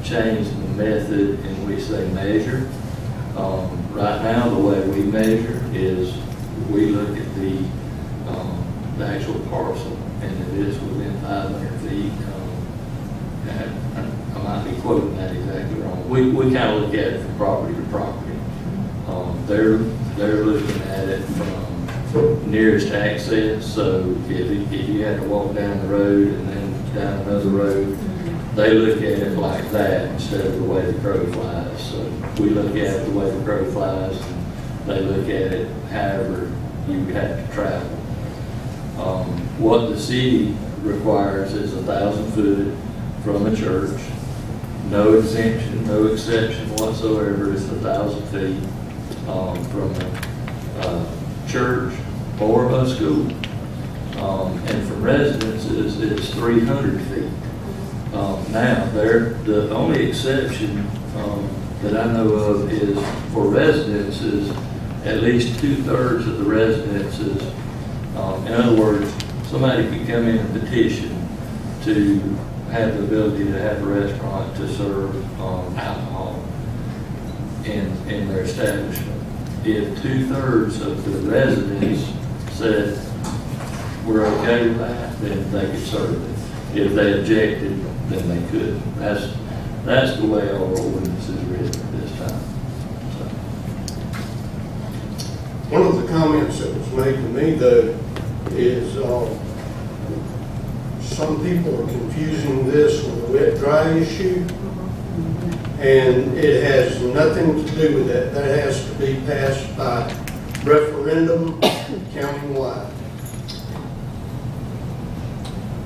changed the method in which they measure. Right now, the way we measure is we look at the actual parcel, and it is within 500 feet. I might be quoting that exactly wrong. We kind of look at it from property to property. They're looking at it from nearest access. So if you had to walk down the road and then down another road, they look at it like that instead of the way the crow flies. So we look at it the way the crow flies, and they look at it however you have to travel. What the city requires is 1,000 foot from a church no exemption, no exception whatsoever. It's 1,000 feet from a church or a school. And from residences, it's 300 feet. Now, the only exception that I know of is for residences, at least 2/3 of the residences. In other words, somebody could come in and petition to have the ability to have a restaurant to serve alcohol in their establishment. If 2/3 of the residents said, we're okay with that, then they could serve it. If they objected, then they couldn't. That's the way our ordinance is written at this time. One of the comments that was made to me, though, is some people are confusing this with a wet-dry issue, and it has nothing to do with that. That has to be passed by referendum countywide.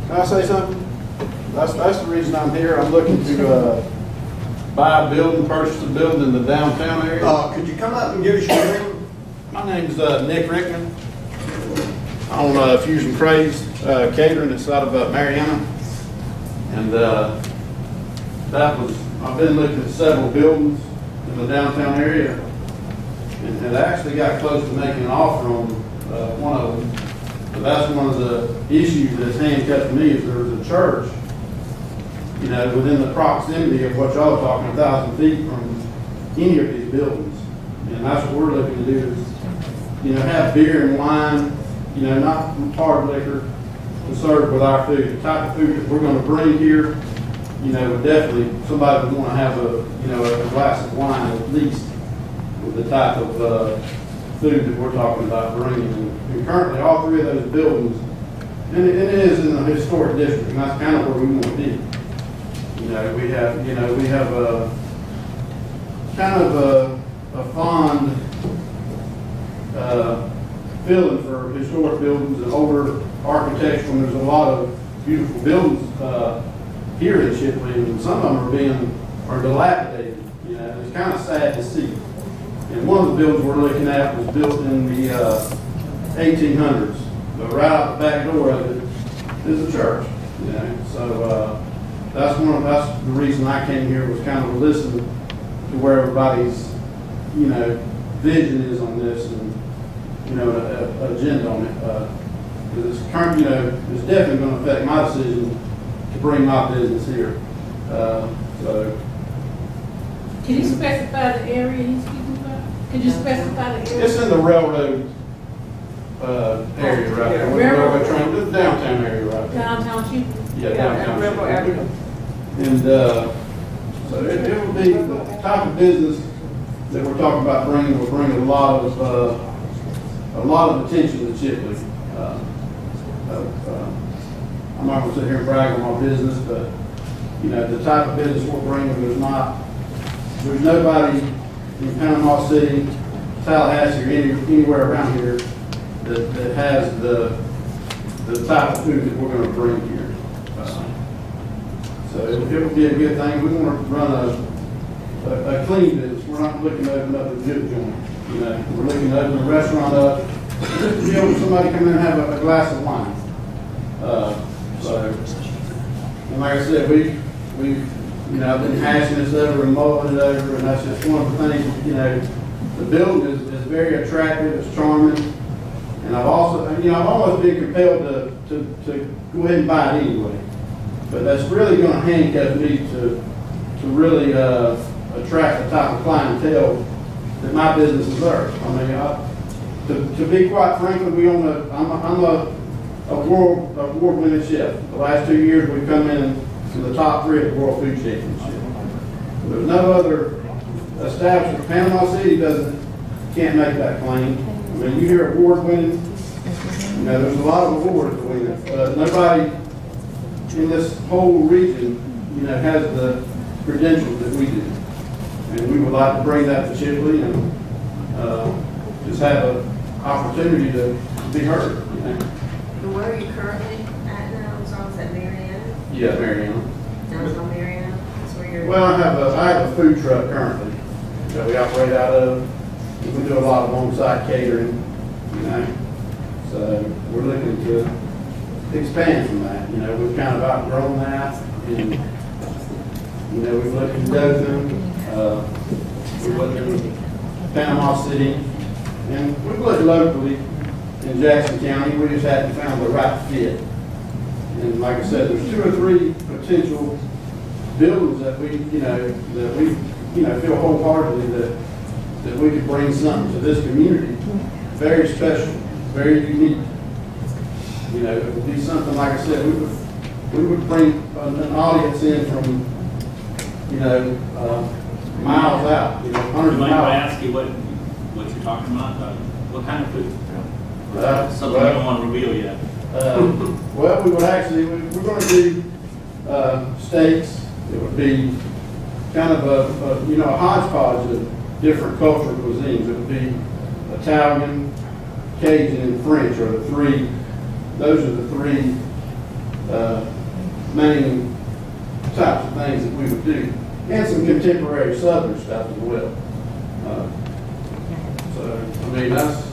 Can I say something? That's the reason I'm here. I'm looking to buy a building, purchase a building in the downtown area. Could you come up and give us your name? My name's Nick Rickman. I own Fusion Praise Catering inside of Mariana. And I've been looking at several buildings in the downtown area. And I actually got close to making an offer on one of them. But that's one of the issues that's handcuffed me is there's a church, within the proximity of what y'all are talking, 1,000 feet from any of these buildings. And that's what we're looking to do is, have beer and wine, not hard liquor to serve with our food. The type of food that we're going to bring here, would definitely, somebody would want to have a glass of wine at least with the type of food that we're talking about bringing. And currently, all three of those buildings, and it is in the historic district, and that's kind of where we want to be. We have a kind of a fond feeling for historic buildings and older architectural. And there's a lot of beautiful buildings here in Chipley, and some of them are dilapidated. It's kind of sad to see. And one of the buildings we're looking at was built in the 1800s, but right out the back door of it is a church. So that's the reason I came here, was kind of to listen to where everybody's vision is on this, and an agenda on it. Because it's definitely going to affect my decision to bring my business here. So. Can you specify the area he's speaking about? Could you specify the area? It's in the railroad area right there. Railroad train, the downtown area right there. Downtown Chipley? Yeah, downtown. Railroad area. And so it will be the type of business that we're talking about bringing will bring a lot of attention to Chipley. I'm not going to sit here and brag on my business, but the type of business we're bringing, there's nobody in Panama City, Tallahassee, or anywhere around here that has the type of food that we're going to bring here. So it will be a good thing. We want to run a clean business. We're not looking to open up a juke joint. We're looking to open a restaurant up, just to be able to somebody come in and have a glass of wine. And like I said, I've been hashing this over and mulling it over, and that's just one of the things. The building is very attractive. It's charming, and I've always been compelled to go ahead and buy it anyway. But that's really going to handcuff me to really attract the type of clientele that my business is there. To be quite frankly, I'm a award-winning chef. The last 2 years, we've come in to the top 3 at the World Food Championship. There's no other establishment. Panama City can't make that claim. You hear award-winning. There's a lot of awards to win. Nobody in this whole region, has the credentials that we do. And we would like to bring that to Chipley and just have an opportunity to be heard. And where are you currently at now? Is that Mariana? Yeah, Mariana. Downtown Mariana? That's where your? Well, I have a food truck currently that we operate out of. We do a lot of on-site catering, you know. So we're looking to expand from that. You know, we've kind of outgrown that. And, you know, we've looked in Dothan, we've looked in Panama City, and we've looked locally in Jackson County. We just hadn't found the right fit. And like I said, there's 2 or 3 potential buildings that we feel wholeheartedly that we could bring something to this community, very special, very unique. You know, it would be something, like I said, we would bring an audience in from, miles out, hundreds of Mind if I miles. ask you what you're talking about? What kind of food? Something well, I don't want to reveal yet. Well, we would actually, we're going to do steaks. It would be kind of a hodgepodge of different cultural cuisines. It would be Italian, Cajun, and French are the 3. Those are the 3 main types of things that we would do, and some contemporary Southern stuff as well. So, I mean, that's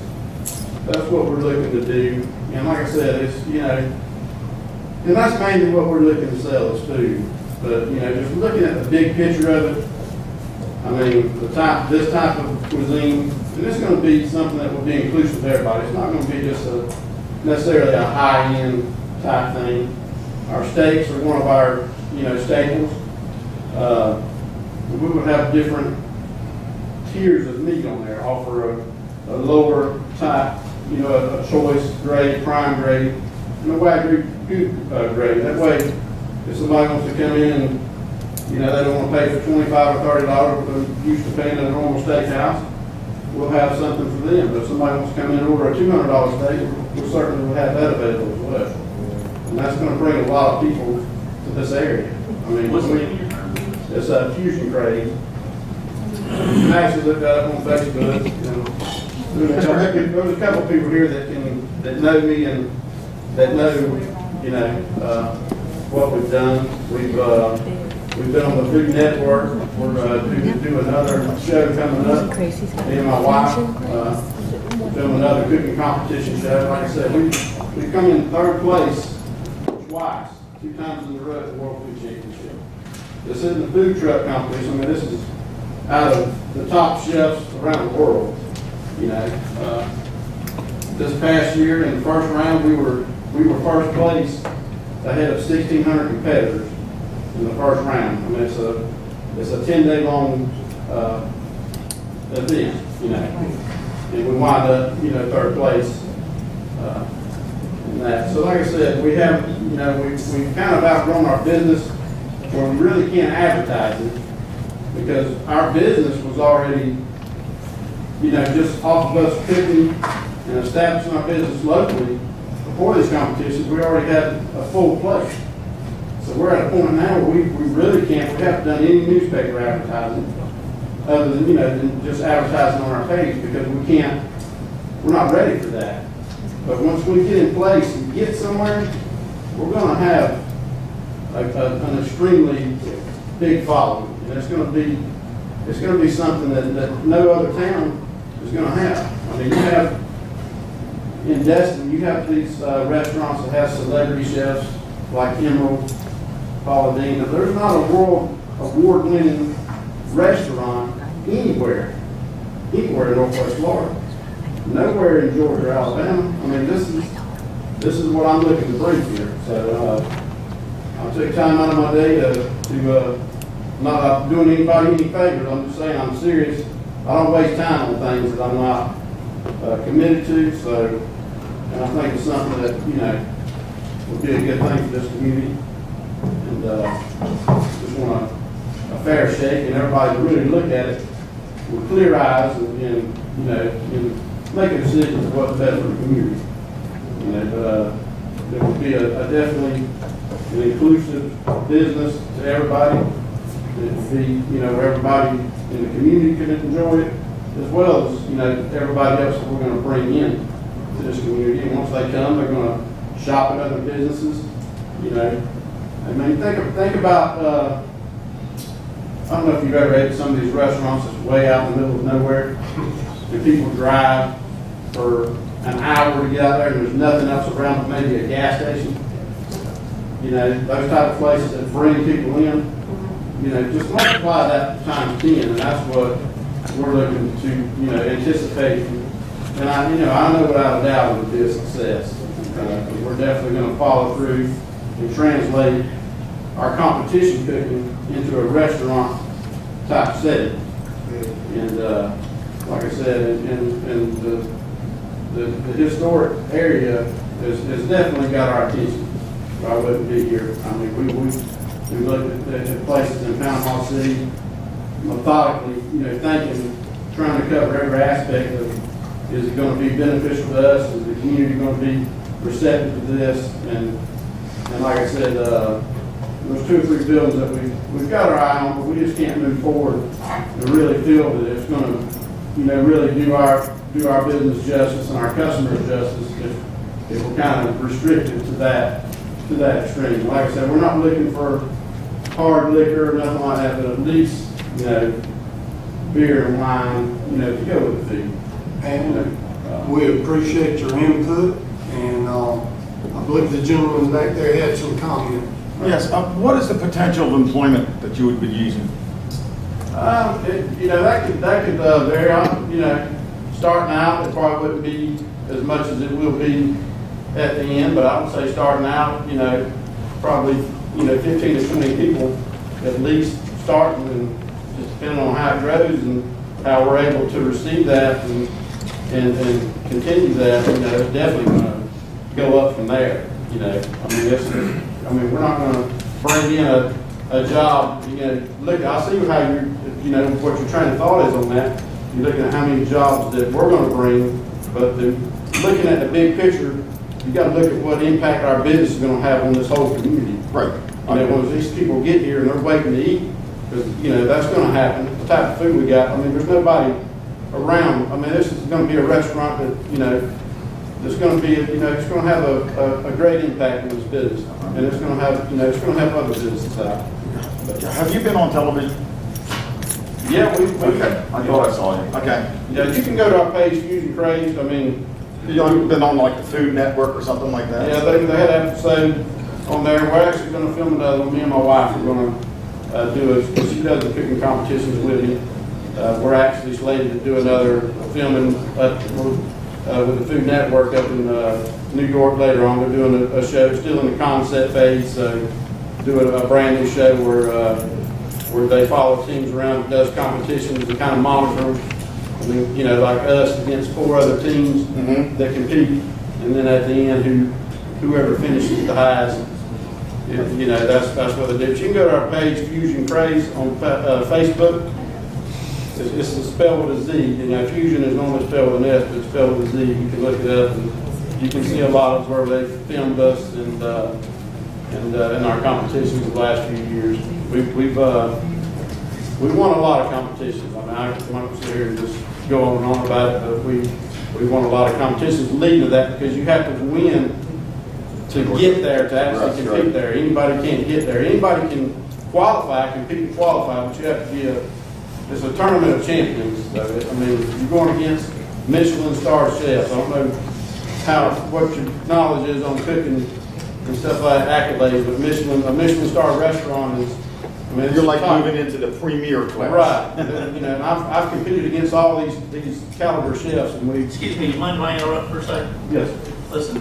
what we're looking to do. And like I said, it's, and that's mainly what we're looking to sell is food. But, just looking at the big picture of it, I mean, this type of cuisine, and it's going to be something that will be inclusive of everybody. It's not going to be just necessarily a high-end type thing. Our steaks are one of our, staples. We would have different tiers of meat on there, offer a lower type, a choice grade, prime grade, and a Wagyu grade. That way, if somebody wants to come in and, they don't want to pay for $25 or $30, but they're used to paying at a normal steakhouse, we'll have something for them. But if somebody wants to come in and order a $200 steak, we certainly will have that available as well. And that's going to bring a lot of people to this area. I mean, What's the name of your firm? It's a Fusion Crave. You can actually look that up on Facebook. There's a couple of people here that know me and that know, what we've done. We've been on the Food Network. We're doing another show coming up. Me and my wife, doing another cooking competition show. Like I said, we've come in 3rd place twice, 2 times in a row at the World Food Championship. This isn't a food truck competition. I mean, this is out of the top chefs around the world. This past year in the first round, we were first place ahead of 1,600 competitors in the first round. I mean, it's a 10-day long event, and we wind up, 3rd place in that. So, like I said, we have, we've kind of outgrown our business where we really can't advertise it because our business was already, just off of us picking and establishing our business locally. Before this competition, we already had a full plate. So we're at a point now where we really can't, we haven't done any newspaper advertising other than, than just advertising on our page because we're not ready for that. But once we get in place and get somewhere, we're going to have an extremely big following. And it's going to be something that no other town is going to have. I mean, you have, in Destin, you have these restaurants that have celebrity chefs like Emerald, Paula Deen. There's not a world award-winning restaurant anywhere in Northwest Florida. Nowhere in Georgia or Alabama. I mean, this is what I'm looking to bring here. So I'll take time out of my day to not doing anybody any favors. I'm just saying I'm serious. I don't waste time on things that I'm not committed to. So, and I think it's something that would be a good thing for this community. And just want a fair shake and everybody to really look at it with clear eyes and make a decision of what's best for the community. It would be a definitely an inclusive business to everybody. It would be, where everybody in the community can enjoy it, as well as, everybody else that we're going to bring in to this community. And once they come, they're going to shop at other businesses. I mean, think about I don't know if you've ever had some of these restaurants that's way out in the middle of nowhere, and people drive for an hour to get out there, and there's nothing else around but maybe a gas station. You know, those type of places that bring people in, you know, just multiply that times 10, and that's what we're looking to, you know, anticipate. And I know without a doubt it would be a success. We're definitely going to follow through and translate our competition cooking into a restaurant type setting. And like I said, and the historic area has definitely got our attention. I wouldn't be here. I mean, we looked at places in Panama City methodically, you know, thinking, trying to cover every aspect of, is it going to be beneficial to us? Is the community going to be receptive to this? And like I said, there's 2 or 3 buildings that we've got our eye on, but we just can't move forward and really feel that it's going to, you know, really do our business justice and our customers justice if we're kind of restricted to that extreme. Like I said, we're not looking for hard liquor or nothing like that, but at least, you know, beer and wine, you know, to go with the food. And we appreciate your input, and I believe the gentleman back there had some comment. Yes, what is the potential of employment that you would be using? You know, that could vary on, you know, starting out, it probably wouldn't be as much as it will be at the end, but I would say starting out, you know, probably, you know, 15 to 20 people at least starting, and just depending on how it grows and how we're able to receive that and continue that, you know, it's definitely going to go up from there. You know, I mean, we're not going to bring in a job, you know, look, I see how you're, you know, what your train of thought is on that. You're looking at how many jobs that we're going to bring, but looking at the big picture, you got to look at what impact our business is going to have on this whole community. Right. You know, when these people get here and they're waiting to eat, because, you know, that's going to happen. The type of food we got, I mean, there's nobody around. I mean, this is going to be a restaurant that, you know, that's going to be, you know, it's going to have a great impact on this business. And it's going to have, you know, it's going to help other businesses out. Have you been on television? Yeah, okay. I thought I saw you. Okay. Yeah, you can go to our page, Fusion Crazed. I mean, You've been on like the Food Network or something like that? yeah, they had an episode on there. We're actually going to film another one. Me and my wife are going to do it, because she does the cooking competitions with me. We're actually slated to do another filming with the Food Network up in New York later on. They're doing a show, still in the concept phase, so doing a brand new show where they follow teams around that does competitions and kind of monitor them. I mean, you know, like us against 4 other teams that compete, and then at the end, whoever finishes the highest, you know, that's what they do. But you can go to our page, Fusion Craze, on Facebook. It's spelled with a Z. You know, Fusion is normally spelled with an S, but it's spelled with a Z. You can look it up, and you can see a lot of where they filmed us and in our competitions the last few years. We've won a lot of competitions. I mean, I won't sit here and just go on and on about it, but we won a lot of competitions leading to that, because you have to win to get there, to actually compete there. Anybody can't get there. Anybody can compete and qualify, but you have to be it's a tournament of champions. So I mean, you're going against Michelin star chefs. I don't know what your knowledge is on cooking and stuff like accolades, but a Michelin star restaurant is, I mean, You're like moving into the premier class. Right. You know, and I've competed against all these caliber chefs, and Excuse me, you mind if I interrupt for a second? Yes. Listen,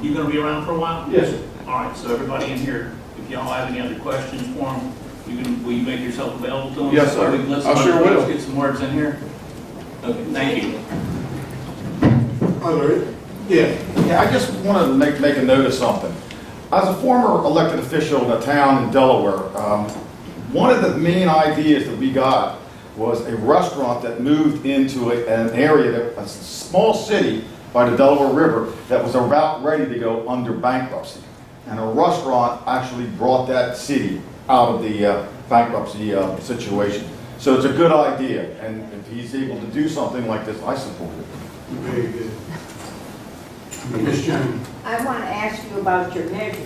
you gonna be around for a while? Yes, sir. All right, so everybody in here, if y'all have any other questions for them, will you make yourself available to them? Yes, sir. I sure will. Let's get some words in here. Okay, thank you. Yeah, I just wanted to make a note of something. As a former elected official in a town in Delaware, one of the main ideas that we got was a restaurant that moved into an area, a small city by the Delaware River, that was about ready to go under bankruptcy. And a restaurant actually brought that city out of the bankruptcy situation. So it's a good idea, and if he's able to do something like this, I support it. Very good. Ms. Jones. I want to ask you about your measure.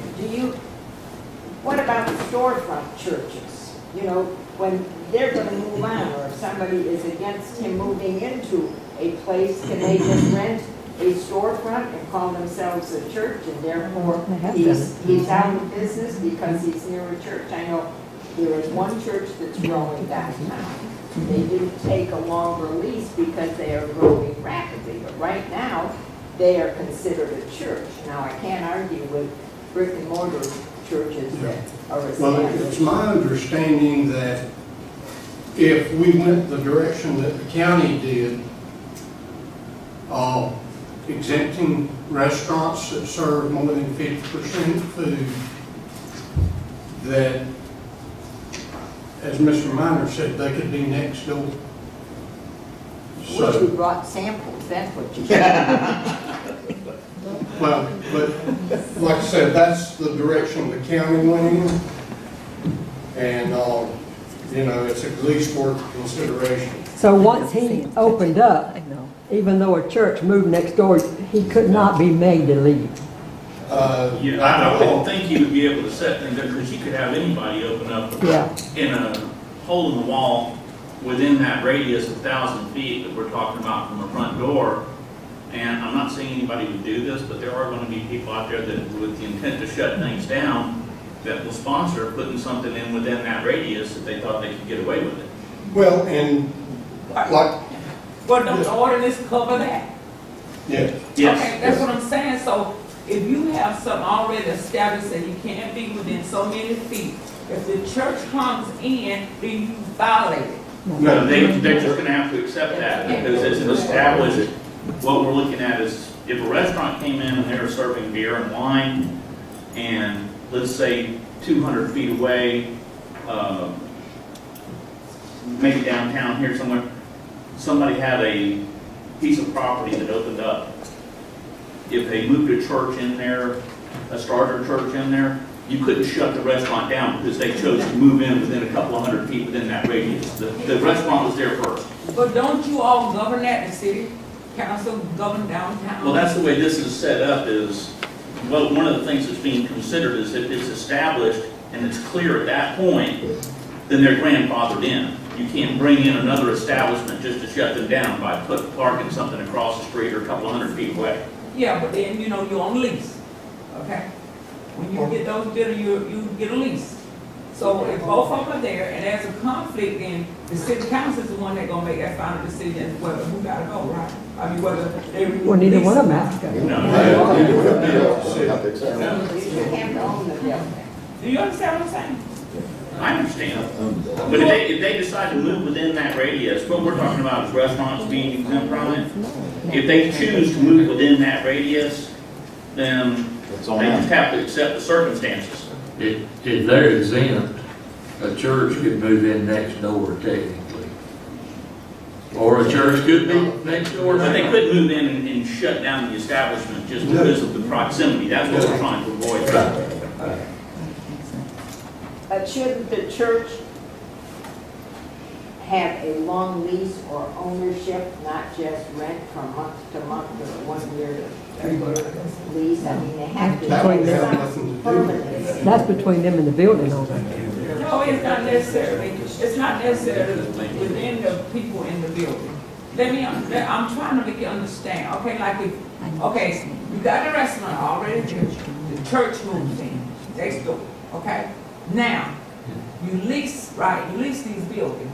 What about the storefront churches? You know, when they're gonna move on, or if somebody is against him moving into a place, can they just rent a storefront and call themselves a church, and therefore They have he's out of business because he's near a church? I know there is one church that's growing downtown. They didn't take a longer lease because they are growing rapidly, but right now, they are considered a church. Now, I can't argue with brick and mortar churches that are Well, established. it's my understanding that if we went the direction that the county did, exempting restaurants that serve more than 50% food, that, as Mr. Minor said, they could be next door. Wish you brought samples, that's what you said. Well, but like I said, that's the direction the county went in. And, you know, it's at least worth consideration. So once he opened up, even though a church moved next door, he could not be made to leave. Yeah, I wouldn't think you would be able to set things up, because you could have anybody open up in a hole in the wall within that radius of 1,000 feet that we're talking about from the front door. And I'm not saying anybody would do this, but there are going to be people out there that, with the intent to shut things down, that will sponsor putting something in within that radius if they thought they could get away with it. Well, and like, Well, don't the ordinance cover that? yes. Okay, that's what I'm saying. So if you have something already established that you can't be within so many feet, if the church comes in, then you violate it. No, they're just going to have to accept that, because it's an established. What we're looking at is, if a restaurant came in and they were serving beer and wine, and let's say 200 feet away, maybe downtown here somewhere, somebody had a piece of property that opened up. If they moved a church in there, a starter church in there, you couldn't shut the restaurant down because they chose to move in within a couple of 100 feet within that radius. The restaurant was there first. But don't you all govern that, the city council govern downtown? Well, that's the way this is set up is, well, one of the things that's being considered is if it's established and it's clear at that point, then they're grandfathered in. You can't bring in another establishment just to shut them down by parking something across the street or a couple of 100 feet away. Yeah, but then, you know, you're on lease, okay? When you get those bidders, you get a lease. So if both of them are there and there's a conflict, then the city council is the one that's gonna make that final decision whether who gotta go, right? I mean, whether they. Well, neither one of them has to go. Do you understand what I'm saying? I understand. But if they decide to move within that radius, what we're talking about is restaurants being exempt from it. If they choose to move within that radius, then they just have to accept the circumstances. If they're exempt, a church could move in next door technically. Or a church could be next door. But they could move in and shut down the establishment just because of the proximity. That's what we're trying to avoid. Shouldn't the church have a long lease or ownership, not just rent from month to month or 1 year to 3 year lease? I mean, they have to have some permanency. That's between them and the building owner. No, it's not necessarily, it's not necessarily within the people in the building. I'm trying to make you understand, okay, like if, okay, you got the restaurant already, the church moves in, next door, okay? Now, you lease, right, you lease these buildings,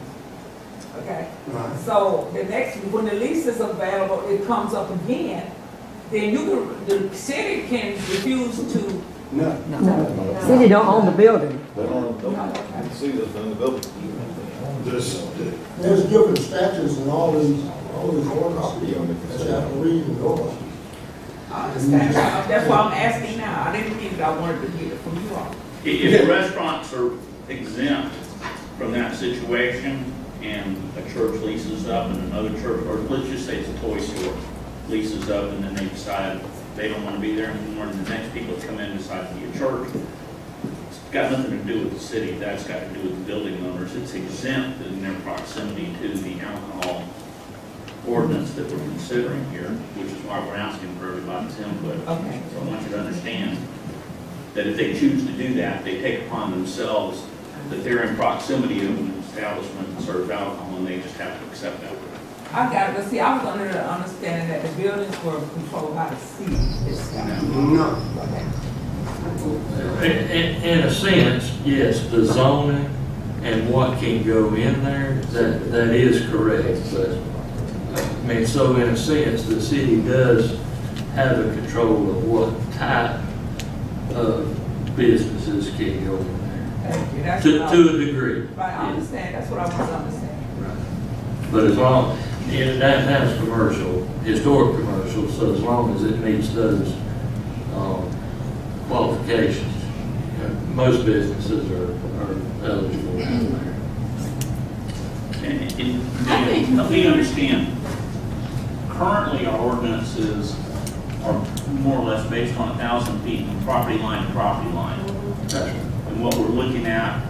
okay? Right. So the next, when the lease is available, it comes up again, then the city can refuse to. No. City don't own the building. There's different statutes in all these ordinances that you have to read and go by. I understand, that's why I'm asking now, I didn't think I wanted to get it from you all. If the restaurants are exempt from that situation and a church leases up and another church, or let's just say it's a toy store, leases up and then they decide they don't want to be there anymore and the next people that come in decide to be a church, it's got nothing to do with the city, that's got to do with the building owners. It's exempt in their proximity to the alcohol ordinance that we're considering here, which is why we're asking for everybody's input. Okay. So I want you to understand that if they choose to do that, they take upon themselves that they're in proximity of an establishment that serves alcohol, and they just have to accept that. I got it, but see, I was under the understanding that the buildings were controlled by the city. No. In a sense, yes, the zoning and what can go in there, that is correct, but, I mean, so in a sense, the city does have a control of what type of businesses can go in there. Thank you. That's To what a degree. Right, I understand, that's what I was understanding. But as long, downtown's commercial, historic commercial, so as long as it meets those qualifications, most businesses are eligible down there. And help me understand, currently our ordinances are more or less based on 1,000 feet from property line to property line. And what we're looking at,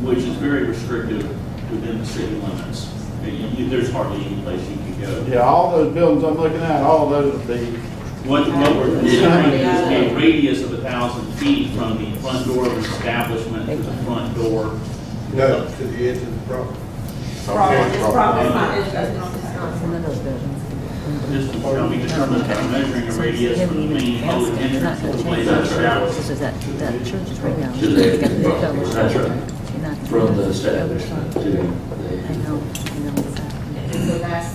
which is very restrictive within the city limits. There's hardly any place you can go. Yeah, all those buildings I'm looking at, all those would be. What we're considering is a radius of 1,000 feet from the front door of the establishment to the front door. No, to the edge of the property. This is how we determine that measuring a radius from the main public entrance to the place of establishment. That's right. From the establishment to the.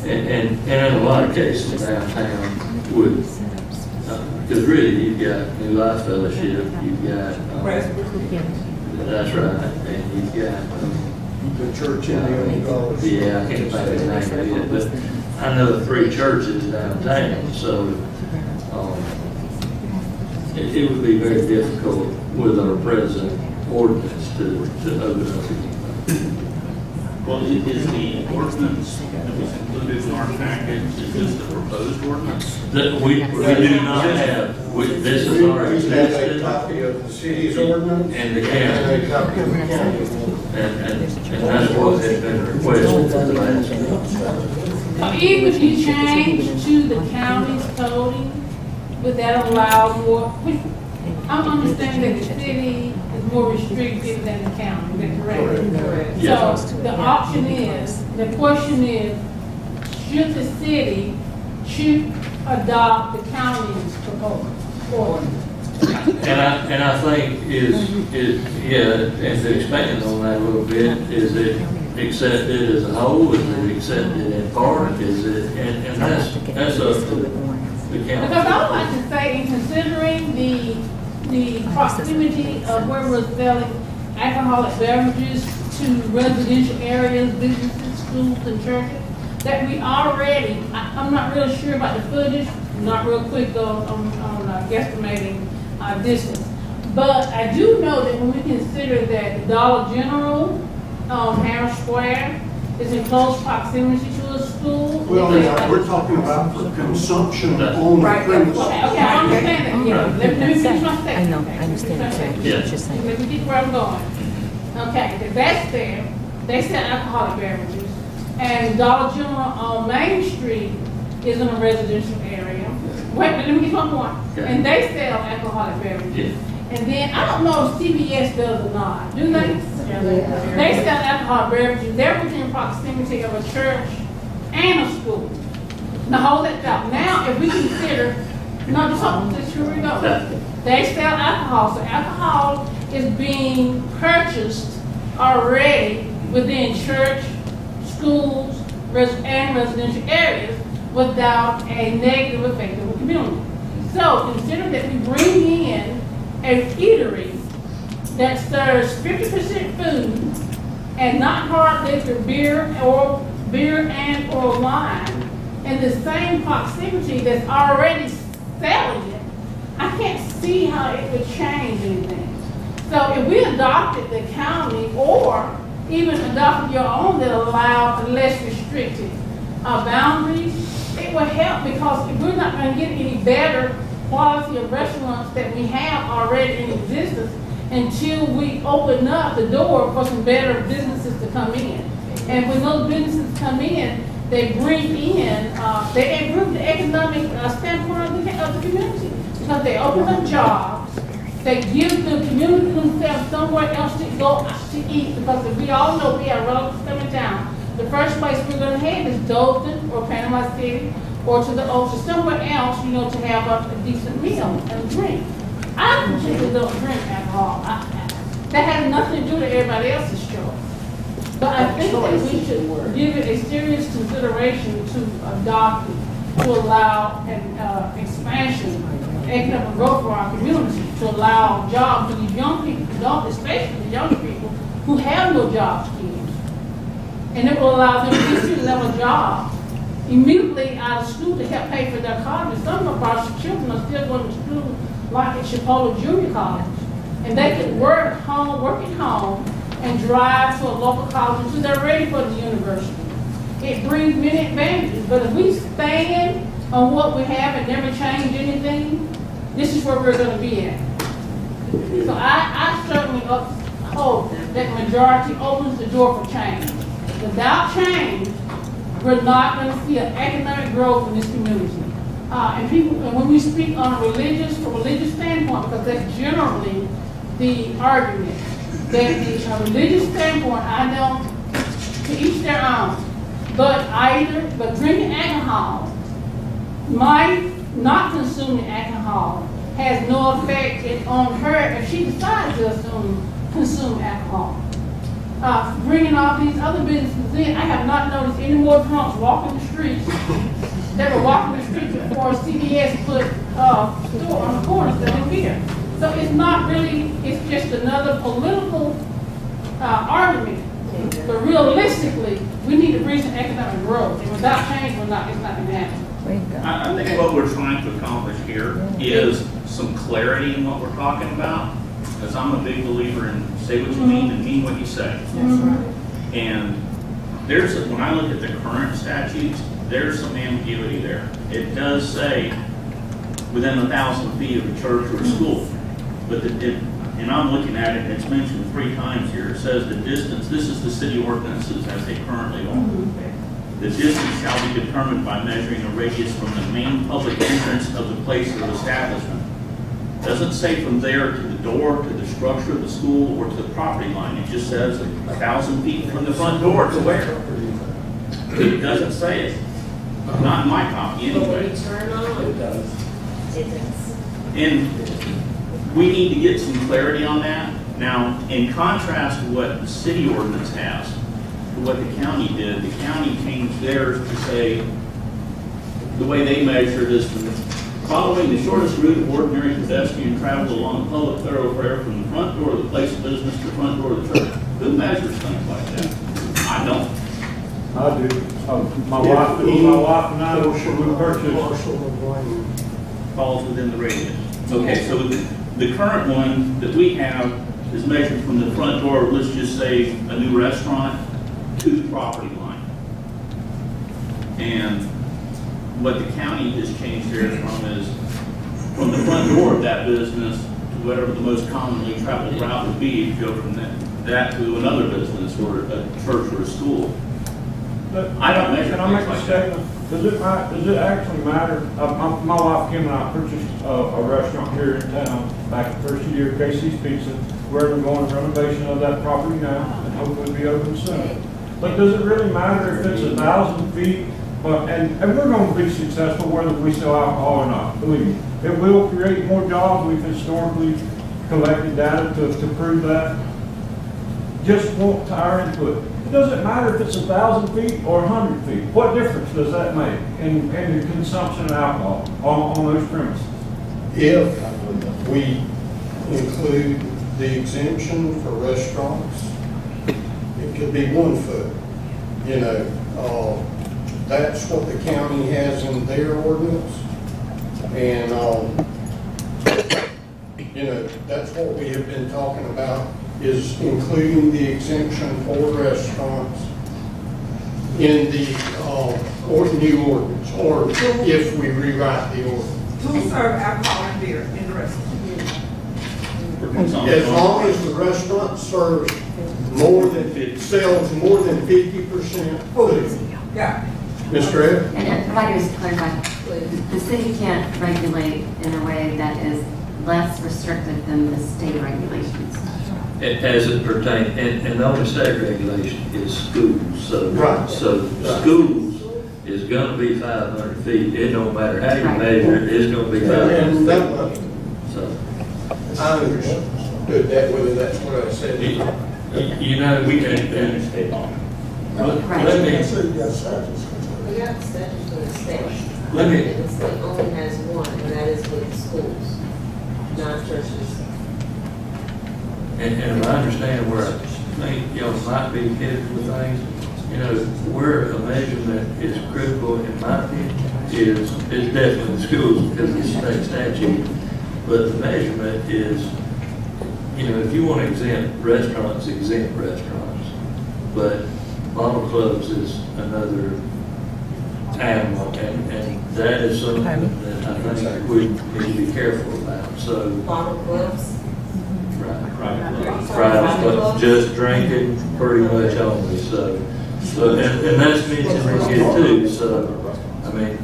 And in a lot of cases downtown would, because really you've got New Life Fellowship, you've got, that's right, and you've got, The church in the yeah, I can't think of the name of it, but I know 3 churches downtown, so, it would be very difficult with our present ordinance to open up again. Well, is the ordinance that was included in our package, is this the proposed ordinance? That we do not have, this is our We have a existing, copy of the city's ordinance. and the And county, a copy of the county. and that's what has been requested for the last. Even if you change to the county's coding, would that allow more, I'm understanding that the city is more restrictive than the county, is that correct? Correct. Yes. So the option is, the question is, should the city adopt the county's proposal ordinance? And I think and to expand on that a little bit, is it accepted as a whole, is it accepted in part, is it, and that's up to the county. Because I would like to say, in considering the proximity of where we're selling alcoholic beverages to residential areas, businesses, schools, and churches, that we already, I'm not real sure about the footage, not real quick on guesstimating distance. But I do know that when we consider that the Dollar General, Harris Square, is in close proximity to a school. Well, we're talking about for consumption on the Right, premises. okay, I understand that, yeah, let me finish my statement. I know, okay? I understand Let me finish my exactly what you're saying. Let me get where I'm going. Okay, if that's there, they sell alcoholic beverages, and Dollar General on Main Street is in a residential area. Wait, let me get my point. Okay. And they sell alcoholic beverages. Yeah. And then, I don't know if CVS does or not, do they? They sell alcohol beverages, they're within proximity of a church and a school. Now, hold that thought. Now, if we consider, no, just here we go. They sell alcohol, so alcohol is being purchased already within church, schools, and residential areas without a negative effect on the community. So, consider that we bring in a eatery that serves 50% food and not hard liquor, beer and or wine in the same proximity that's already selling it. I can't see how it would change anything. So if we adopted the county or even adopted your own that allow less restrictive boundaries, it would help, because if we're not going to get any better quality of restaurants that we have already in existence until we open up the door for some better businesses to come in. And when those businesses come in, they bring in, they improve the economic standpoint of the community, because they open up jobs, They give the community themselves somewhere else to go to eat, because if we all know we have relatives coming down, the first place we're gonna head is Dothan or Panama City, or to the ocean, somewhere else, you know, to have a decent meal and drink. I particularly don't drink alcohol. That has nothing to do with everybody else's choice. But I think that we should give it a serious consideration to adopting, to allow an expansion, economic growth for our community, to allow jobs for these young people, especially the young people who have no jobs here. And it will allow them entry-level jobs immediately out of school to help pay for their college. Some of our children are still going to school like at Chipley Junior College. And they can work at home, and drive to a local college until they're ready for the university. It brings many advantages, but if we stand on what we have and never change anything, this is where we're gonna be at. So I certainly hope that the majority opens the door for change. Without change, we're not going to see an economic growth in this community. And when we speak on a religious standpoint, because that's generally the argument, that the religious standpoint, I don't, to each their own, but drinking alcohol, not consuming alcohol has no effect on her if she decides to consume alcohol. Bringing all these other businesses in, I have not noticed any more drunks walking the streets. They were walking the streets before CBS put store on the corner selling beer. So it's not really, it's just another political argument. But realistically, we need to bring some economic growth. And without change, it's not going to happen. I think what we're trying to accomplish here is some clarity in what we're talking about, because I'm a big believer in say what you mean and mean what you say. And when I look at the current statutes, there's some ambiguity there. It does say within 1,000 feet of a church or a school, but and I'm looking at it, and it's mentioned 3 times here. It says the distance, this is the city ordinances as they currently are. The distance shall be determined by measuring a radius from the main public entrance of the place of establishment. Doesn't say from there to the door, to the structure of the school, or to the property line. It just says 1,000 feet from the front door to where? It doesn't say it. Not in my copy But when anyway. you turn on, it does. And we need to get some clarity on that. Now, in contrast to what the city ordinance has, to what the county did, the county changed theirs to say the way they measured is following the shortest route of ordinary pedestrian travel along a public thoroughfare from the front door of the place of business to the front door of the church. Who measures things like that? I don't. I do. My wife and I, we purchased. Falls within the radius. Okay, so the current one that we have is measured from the front door, let's just say a new restaurant, to the property line. And what the county has changed theirs from is from the front door of that business to whatever the most commonly traveled route would be, if you go from that to another business or a church or a school. I don't measure Can I make things a like that. statement? Does it actually matter? My wife Kim and I purchased a restaurant here in town back the first year, Casey's Pizza. We're undergoing a renovation of that property now, and hopefully be open soon. But does it really matter if it's 1,000 feet? And we're going to be successful whether we sell alcohol or not. Believe me, it will create more jobs. We've historically collected data to prove that. Just want our input. It doesn't matter if it's 1,000 feet or 100 feet. What difference does that make in the consumption of alcohol on those premises? If we include the exemption for restaurants, it could be 1 foot. You know, that's what the county has in their ordinance. And, you know, that's what we have been talking about, is including the exemption for restaurants in the new ordinance, or if we rewrite the ordinance. Who serve alcohol and beer in the restaurant? As long as the restaurant serves sells more than 50% food. Yeah. Ms. Grant? And if I could just clarify, the city can't regulate in a way that is less restrictive than the state regulations. As it pertains, and the only state regulation is schools, so. Right. So Right. schools is gonna be 500 feet, it don't matter how you Right. measure it, it's gonna be 500 And feet. that, So, I understood that, whether that's what I said. you know, We can't finish state law. Right. let me, So you got statutes. We got statutes for the state. let me, And the state only has one, and that is with schools, not churches. and I understand where I think y'all might be headed with things. You know, where a measurement is critical, in my opinion, is definitely the schools because it's state statute. But the measurement is, you know, if you want to exempt restaurants. But bottle clubs is another animal, and that is something that I think we need to be careful about, so. Bottle clubs. Private clubs, just drinking pretty much only, so, and that's mentioned in here too, so, I mean,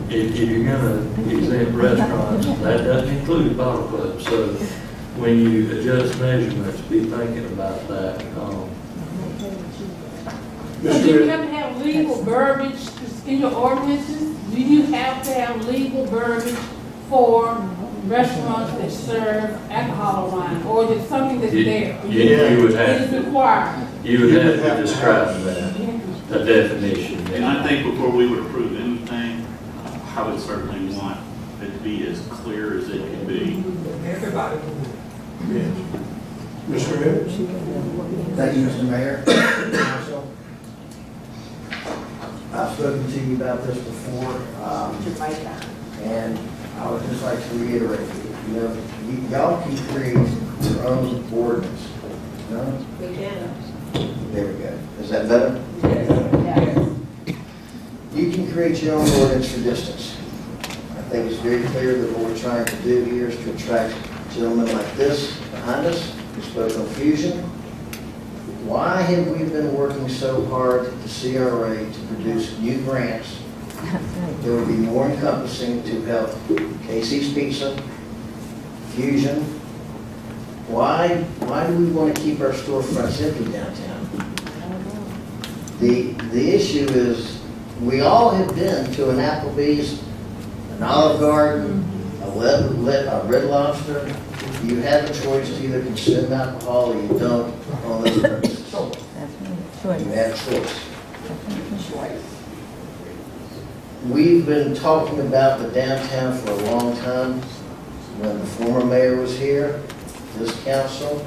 if you're gonna exempt restaurants, that doesn't include bottle clubs, so when you adjust measurements, be thinking about that. So do you have to have legal verbiage in your ordinances? Do you have to have legal verbiage for restaurants that serve alcohol or wine? Or is it something that's there? You would have It is to, required. you would have to describe that, a definition. And I think before we would approve anything, I would certainly want it to be as clear as it can be. Everybody. Mr. Evans? Thank you, Mr. Mayor. Council. I've spoken to you about this before, and I would just like to reiterate, you know, y'all can create your own ordinance. No? We can. There we go. Is that better? You can create your own ordinance for distance. I think it's very clear that what we're trying to do here is to attract gentlemen like this behind us who spoke on fusion. Why have we been working so hard at the CRA to produce new grants that would be more encompassing to help Casey's Pizza, Fusion? Why do we want to keep our storefronts empty downtown? The issue is, we all have been to an Applebee's, an Olive Garden, a Red Lobster. You have a choice to either consume alcohol or you don't on those premises. You have choice. We've been talking about the downtown for a long time. When the former mayor was here, this council,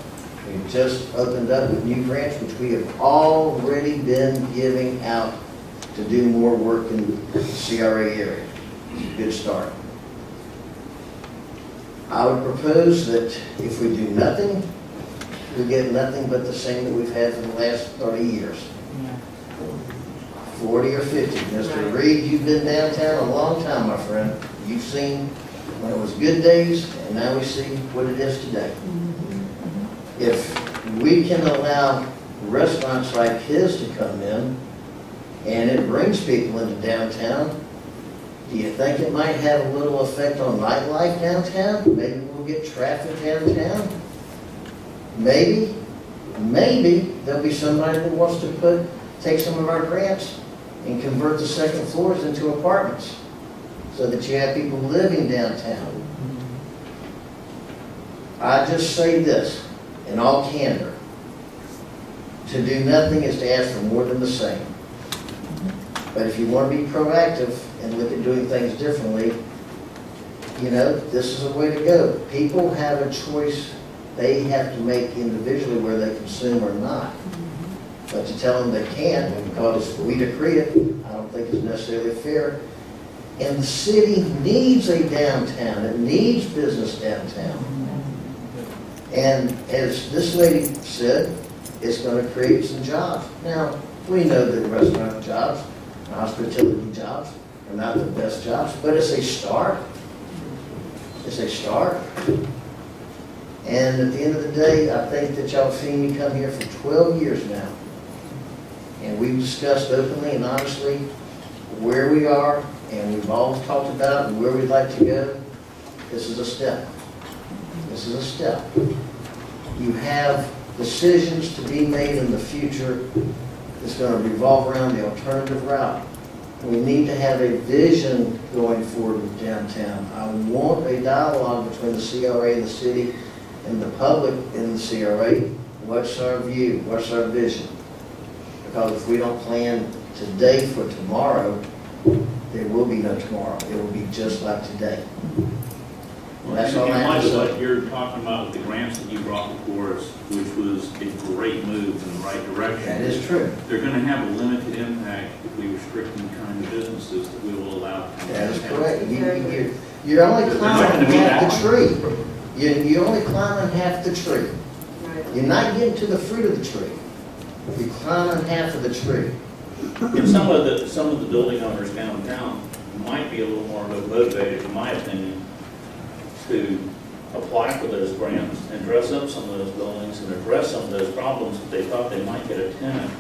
we just opened up with new grants, which we have already been giving out to do more work in the CRA area. It's a good start. I would propose that if we do nothing, we get nothing but the same that we've had for the last 30 years. 40 or 50. Mr. Reed, you've been downtown a long time, my friend. You've seen when it was good days, and now we see what it is today. If we can allow restaurants like his to come in, and it brings people into downtown, do you think it might have a little effect on nightlife downtown? Maybe we'll get traffic downtown? Maybe there'll be somebody that wants to take some of our grants and convert the second floors into apartments so that you have people living downtown. I just say this in all candor. To do nothing is to ask for more than the same. But if you want to be proactive and look at doing things differently, you know, this is a way to go. People have a choice they have to make individually where they consume or not. But to tell them they can't because we decree it, I don't think is necessarily fair. And the city needs a downtown. It needs business downtown. And as this lady said, it's going to create some jobs. Now, we know that restaurant jobs, hospitality jobs are not the best jobs, but it's a start. It's a start. And at the end of the day, I think that y'all have seen me come here for 12 years now. And we've discussed openly and honestly where we are, and we've all talked about where we'd like to go. This is a step. This is a step. You have decisions to be made in the future that's going to revolve around the alternative route. We need to have a vision going forward with downtown. I want a dialogue between the CRA and the city and the public in the CRA. What's our view? What's our vision? Because if we don't plan today for tomorrow, there will be no tomorrow. It will be just like today. That's all I have Much to say. like you're talking about with the grants that you brought before us, which was a great move in the right direction. That is true. They're going to have a limited impact if we restrict the kind of businesses that we will allow. to come That is downtown. correct. You're only climbing half the tree. You're only climbing half the tree. You're not getting to the fruit of the tree. You're climbing half of the tree. And some of the building owners downtown might be a little more motivated, in my opinion, to apply for those grants and dress up some of those buildings and address some of those problems that they thought they might get a tenant.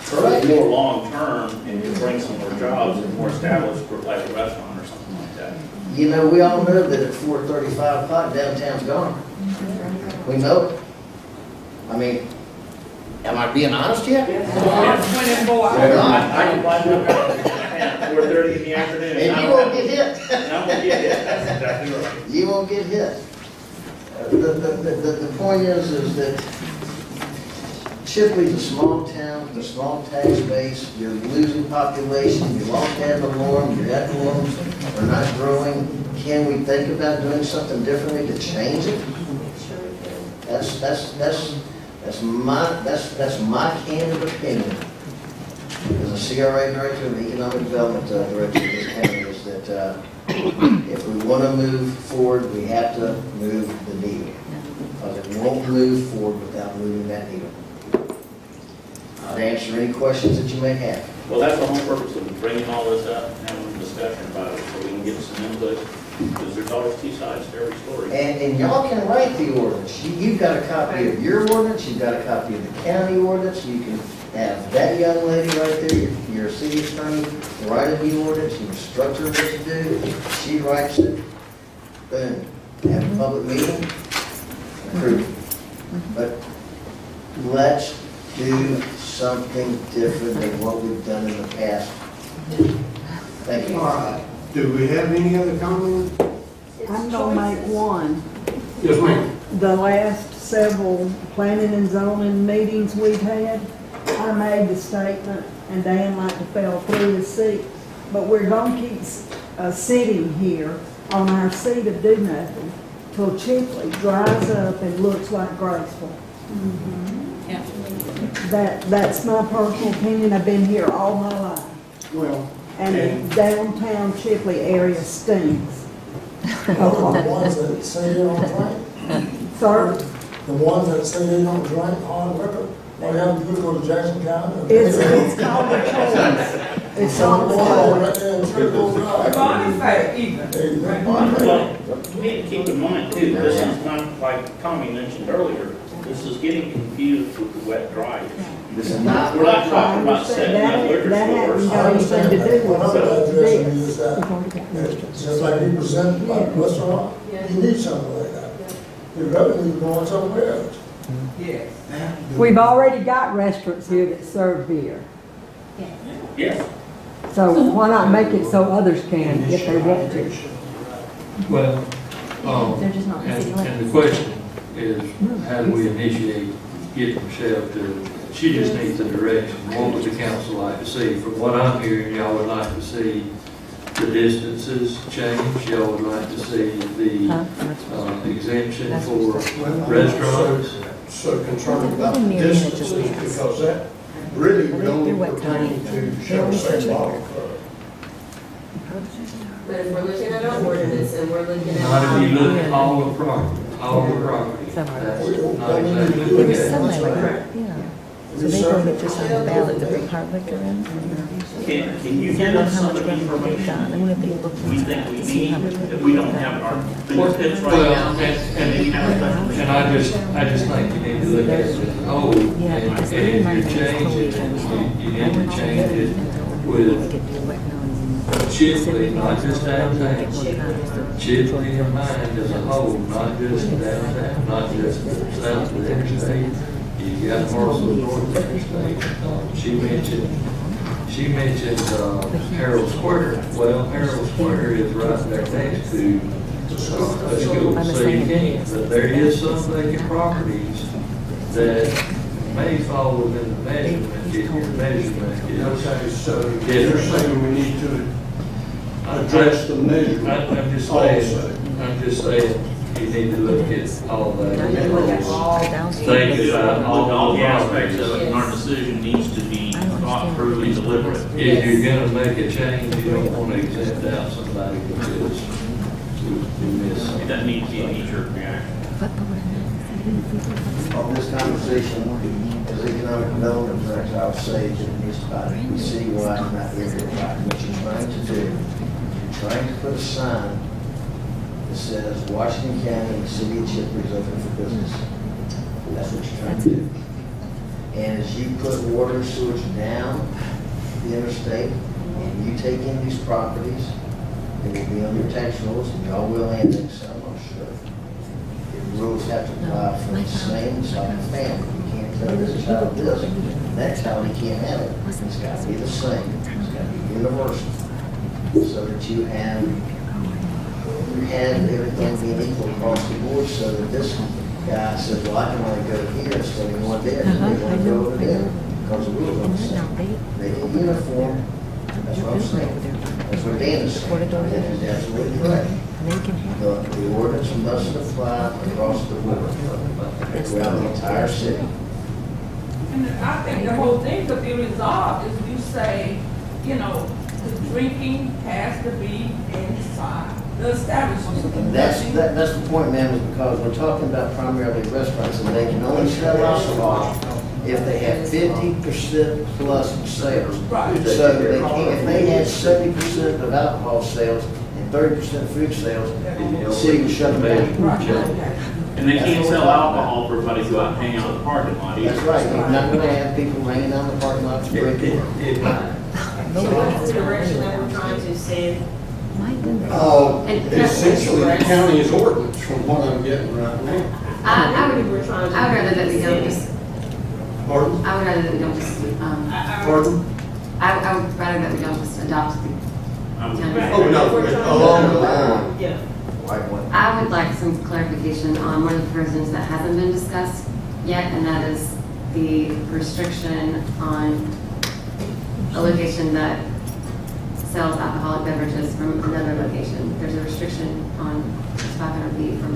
Correct. More long-term and could bring some more jobs and more established for like a restaurant or something like that. You know, we all know that at 4:35 o'clock, downtown's gone. We know it. I mean, am I being honest yet? I can buy my car at 4:30 in the afternoon. And you won't get hit. And I won't get hit, that's exactly right. You won't get hit. The point is that Chipley's a small town, with a small tax base, you're losing population, you lost ad valorem, your ad valorem are not growing. Can we think about doing something differently to change it? That's my candid opinion. As a CRA director and economic development director of this county, is that if we want to move forward, we have to move the needle. Because it won't move forward without moving that needle. I'll answer any questions that you may have. Well, that's the whole purpose of bringing all this up and having a discussion about it, so we can get some input, because there's always two sides to every story. And y'all can write the ordinance. You've got a copy of your ordinance, you've got a copy of the county ordinance, you can have that young lady right there, your city attorney, write a new ordinance, you instruct her what to do, she writes it, boom, have a public meeting, approve it. But let's do something different than what we've done in the past. Thank you. All right. Do we have any other comments? I'm gonna make one. Yes, ma'am. The last several planning and zoning meetings we've had, I made the statement, and Dan might have fell through the seat, but we're gonna keep sitting here on our seat of do nothing till Chipley dries up and looks like Graceville. That's my personal opinion. I've been here all my life. Well, And the downtown Chipley area stinks. The ones that say they don't drink, Sir? the ones that say they don't drink hard liquor, they have to go to Jackson County. It's called a choice. It's Some called a one right choice. there in Triple Drive. Bonifay even. Well, you need to keep in mind too, this is not like Tommy mentioned earlier, this is getting confused with the wet dry issue. This is not. We're not talking about setting up liquor That stores. hasn't got anything to do What I'm with addressing this. is that, just like you presented about the restaurant, you need something like that. The revenue going somewhere else. Yes. We've already got restaurants here that serve beer. Yes. So why not make it so others can if they want to? Well, They're just not and city and the question is, how do we initiate getting Michelle to, she just needs the direction. What would the council like to see? From what I'm hearing, y'all would like to see the distances change. Y'all would like to see the exemption for restaurants. So concerned about the distances, because that really would only pertain to shall say bottle club. But if we're looking at our ordinance and we're looking at. Not if you look at all the property, all the property. That's not exactly the case. So they go get just on the ballot to bring hard liquor in? Can you give us some of the information we think we need that we don't have at our fingertips right Well, now? and I just think you need to look at it as a whole, and if you change it, you need to change it with Chipley, not just downtown. Chipley and Mind as a whole, not just downtown, not just south of the interstate. You got Marshall north of the interstate. She mentioned Harold Square. Well, Harold Square is right there next to a school, so you can't. But there is some vacant properties that may fall within the measurement, if your measurement is. Okay, so you're saying we need to address the measurement I'm just also. saying, you need to look at all that. I mean, look at all down. Think about All the aspects properties. of it, and our decision needs to be thought through and deliberate. If you're gonna make a change, you don't wanna exempt out somebody because you miss. It doesn't need to be a knee-jerk reaction. On this conversation, as economic development director, I would say that it needs to be citywide, not area-wide. What you're trying to do, you're trying to put a sign that says Washington County and the city of Chipley is open for business. That's what you're trying to do. And as you put water and sewage down the interstate, and you take in these properties, they will be on your tax rolls, and y'all will annex some, I'm sure. The rules have to apply for the same, it's like a family. You can't tell this child this, and that child he can't have it. It's got to be the same. It's got to be universal, so that you have everything being equal across the board, so that this guy says, well, I can only go here instead of going there, and they want to go over there, because the rules are the same. They get uniform, that's what I'm saying. That's what Dan is saying, and that's absolutely correct. The ordinance must apply across the board, throughout the entire city. And I think the whole thing could be resolved if you say, you know, the drinking has to be inside the establishment. And that's the point, ma'am, is because we're talking about primarily restaurants, and they can only sell alcohol if they have 50% plus sales. Right. So they can't, if they had 70% of alcohol sales and 30% food sales, the city would shut them down. Right. And they can't sell alcohol for everybody to go out and hang out in the parking lot either. That's right, you're not gonna have people hanging out in the parking lot drinking. So what's the direction that we're trying to send? Essentially, the county's ordinance from what I'm getting right now. I would We're trying to. rather that we don't just, Pardon? I would rather that we don't just, Pardon? I would rather that we don't just adopt the county. Oh, no, along the line. Yeah. Like what? I would like some clarification on one of the provisions that hasn't been discussed yet, and that is the restriction on a location that sells alcoholic beverages from another location. There's a restriction on 500 feet from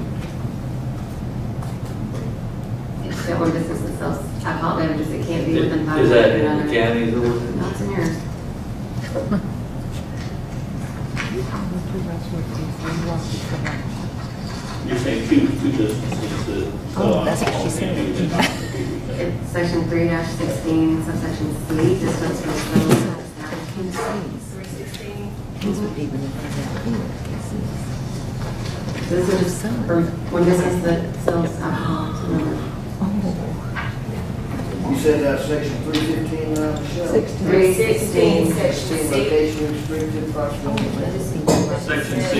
the one business that sells alcoholic beverages. It can't be within 500 Is feet that of in another. the county's ordinance? No, it's in yours. You're saying two businesses to sell alcohol can't be within 500 feet. It's section 3-16, subsection C, distance from sales. 316. This is from one business that sells alcohol to another. You said that section 315, Michelle? 316, Section location restricted proximity. Section C.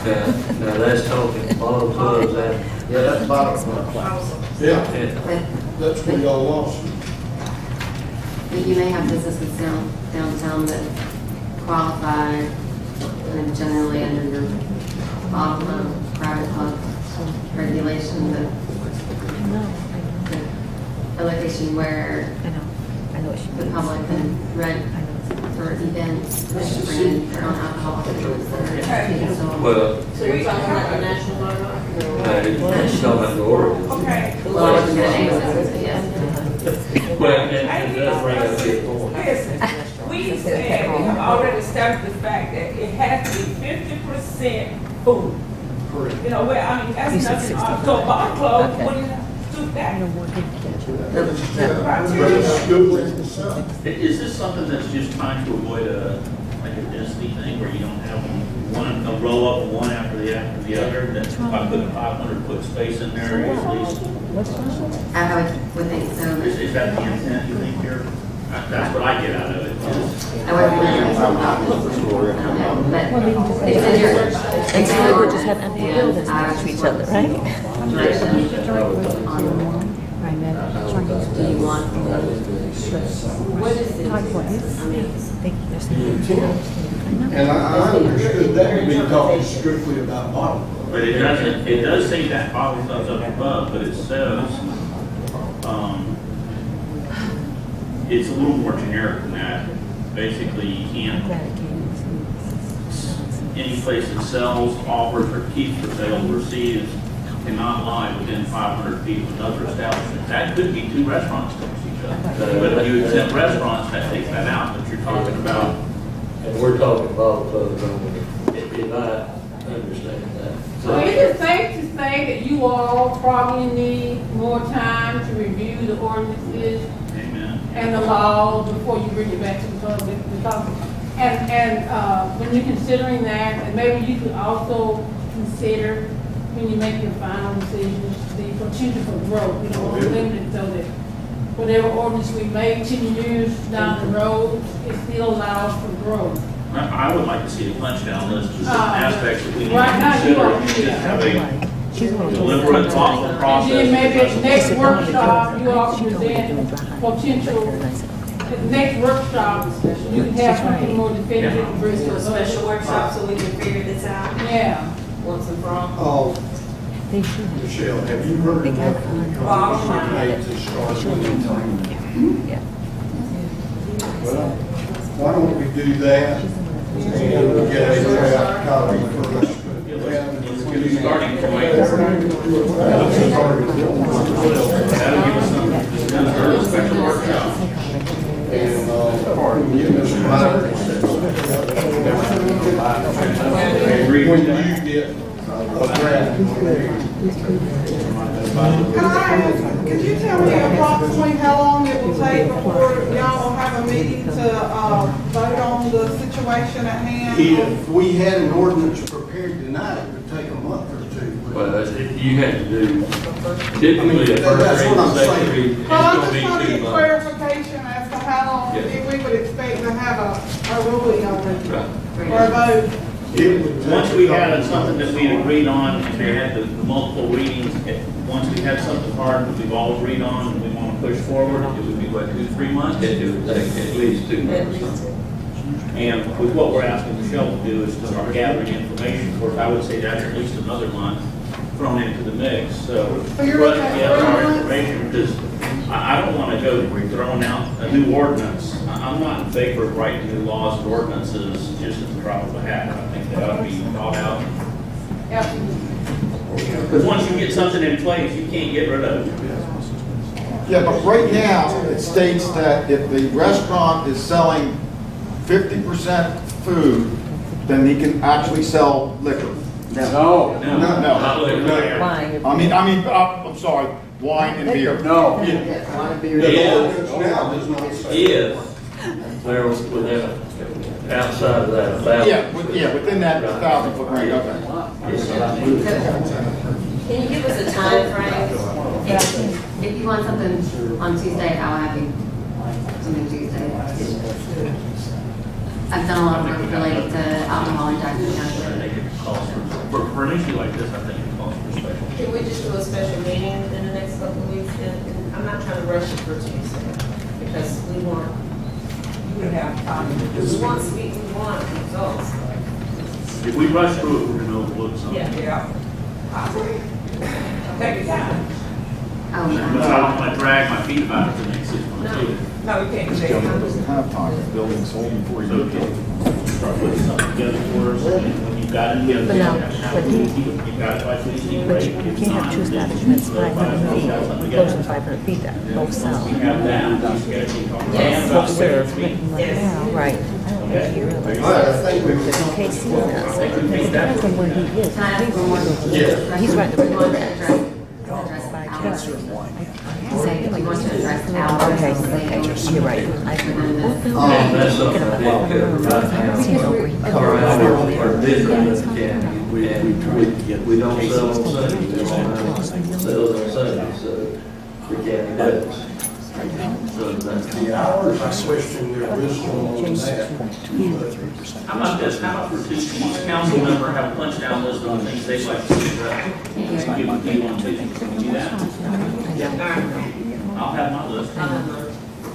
Now that's talking bottle clubs and. Yeah, that's bottom club. Yeah, But that's where y'all lost. you may have businesses downtown that qualify generally under your bottle club, private club regulation, that a location where the public can rent for events, brand their own alcohol. Well, So you're talking about the national bylaw? it's talking about the ordinance. Okay. Well, I wasn't gonna name it, but yes. Well, and that's bring up a good point. Listen, we said, we have already established the fact that it has to be 50% food. Correct. You know, where, I mean, that's nothing, so bar club, what do you do that? Is this something that's just trying to avoid like a density thing where you don't have a roll up of one after the other? That's by putting a 500-foot space in there at least. I would think so. Is that the intent, you think, here? That's what I get out of it. I would recommend, but it's in your. And so we'll just have empty buildings next to each other, right? Do you want? What is it? And I understood that to be talking strictly about bottle. But it doesn't, it does say that bottle comes up above, but it says, it's a little more generic than that. Basically, you can't, any place that sells, offers, or keeps for sale, or receives cannot lie within 500 feet of another establishment. That could be two restaurants next to each other. But if you exempt restaurants, that takes that out, but you're talking about. And we're talking bottle clubs only, if I understand that. So is it safe to say that you all probably need more time to review the ordinances and the laws before you bring it back to the public? And when you're considering that, and maybe you could also consider when you make your final decisions, the potential for growth, you know, we're limited so that whatever ordinance we make 10 years down the road, it still allows for growth. I would like to see a punch down list of certain aspects that we need to Right now, you are, consider. Just have a deliberate, thoughtful process. And then maybe at the next workshop, you all can present potential, at the next workshop, you can have something more definitive to bring to Do a us. special workshop so we can figure this out Yeah. once and for all. Michelle, have you heard of that? To start with? Well, why don't we do that? And we'll get a draft copy first. Starting point. That'll give us some, for a special workshop. And, you, Mr. Myers. When you get a draft. Can I ask, could you tell me approximately how long it will take before y'all will have a meeting to vote on the situation at hand? If we had an ordinance prepared tonight, it would take a month or two. Well, you had to do, typically, the that's first what I'm read, second saying. read, it's Well, I'm gonna just trying to be get 2 months. clarification as to how long Yes. we would expect to have a ruling on it, Right. or a vote. Once we had something that we agreed on, and they had the multiple readings, once we had something hard that we've all agreed on and we want to push forward, it would be, what, 2-3 months? It would take at least 2 months. And with what we're asking Michelle to do is to start gathering information. Of course, I would say that's at least another month thrown into the mix, so. So you're But looking at gather 3 our months? information, because I don't want to go throwing out a new ordinance. I'm not in favor of writing new laws and ordinances just at the drop of a hat. I think they ought to be thought out. Because once you get something in place, you can't get rid of it. Yeah, but right now, it states that if the restaurant is selling 50% food, then he can actually sell liquor. No. No. Not liquor. Wine. I'm sorry, wine and beer. No. Want to be The ordinance now does not say. If there was within, outside of that, 1,000. Yeah, within that 1,000-foot range, okay. Can you give us a time frame? If you want something on Tuesday, I'll have you something Tuesday. I've done a lot of work related to alcohol in Jackson County. I think it calls for an issue like this, I think it calls for special. Can we just do a special meeting in the next couple of weeks? And I'm not trying to rush it for Tuesday, because we want results. If we rush through it, we're going to overlook something. Yeah. Take your time. Oh, But yeah. I don't want to drag my feet about it for the next 6 months either. No, you can't do Government that. doesn't have time to build and sold before So you if get you start putting something together for us, and when you've got it together, But no, you've got it by Tuesday, But you can't have two establishments 500 feet, close to 500 feet that both sell. We have that, we schedule, talk to Dan Both about the serve. way it's being. Right. I don't think you realize. I think we Because Casey does. Depends on where he is. Can I ask for one? He's right We want to there. address hours. Say, we want to address hours. Okay, Say, you're right. And that's something that our business can, we don't sell on Sundays, we don't sell on Sundays, so we can't do that. So that's. The hours, I question their wisdom on that. How about this, how about for each council member have a punch down list of things they'd like to see addressed? And give it to you on Tuesday, can you do that? I'll have my list.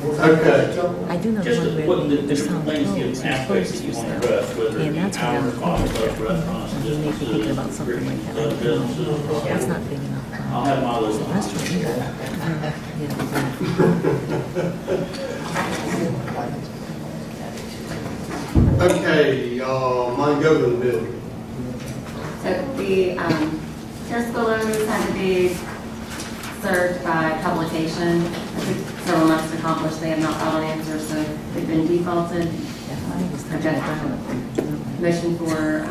Okay. I do know Just one the, where what the the different song Thanksgiving closed, aspects that you want to address, whether it and be that's hours, around the cost corner. of restaurants, You may be thinking about something like that. businesses. That's not big enough. I'll have my list. Restaurant, you know, Okay, mine go to the building. So the test balloons had to be served by publication. It took several months to accomplish. They have not filed an answer, so they've been defaulted. Motion for a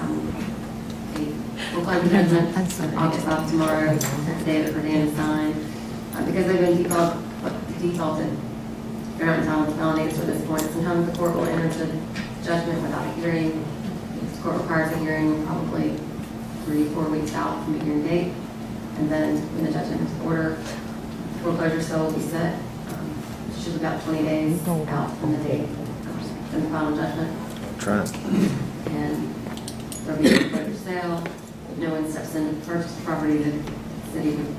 foreclosure judgment of August off tomorrow, the day that Redan is signed. Because they've been defaulted, they're not entitled to file an answer at this point. Sometimes the court will enter into judgment without a hearing. This court requires a hearing probably 3-4 weeks out from the hearing date. And then when the judgment is ordered, foreclosure sale will be set. It should be about 20 days out from the date of the final judgment. And there'll be a foreclosure sale. If no one steps in to purchase the property, the city would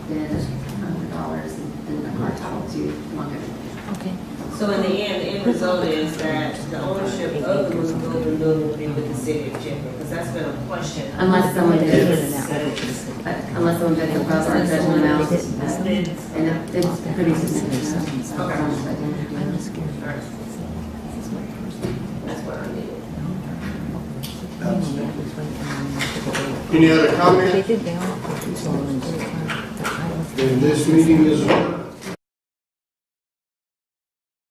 bid $100 and then are entitled to longevity. Okay. So in the end result is that the ownership of the moving building will be with the city of Chipley, because that's been a question. Unless someone bids above our judgment amount, and it's pretty significant. That's what I need. Any other comments? They did, they all. Then this meeting is adjourned.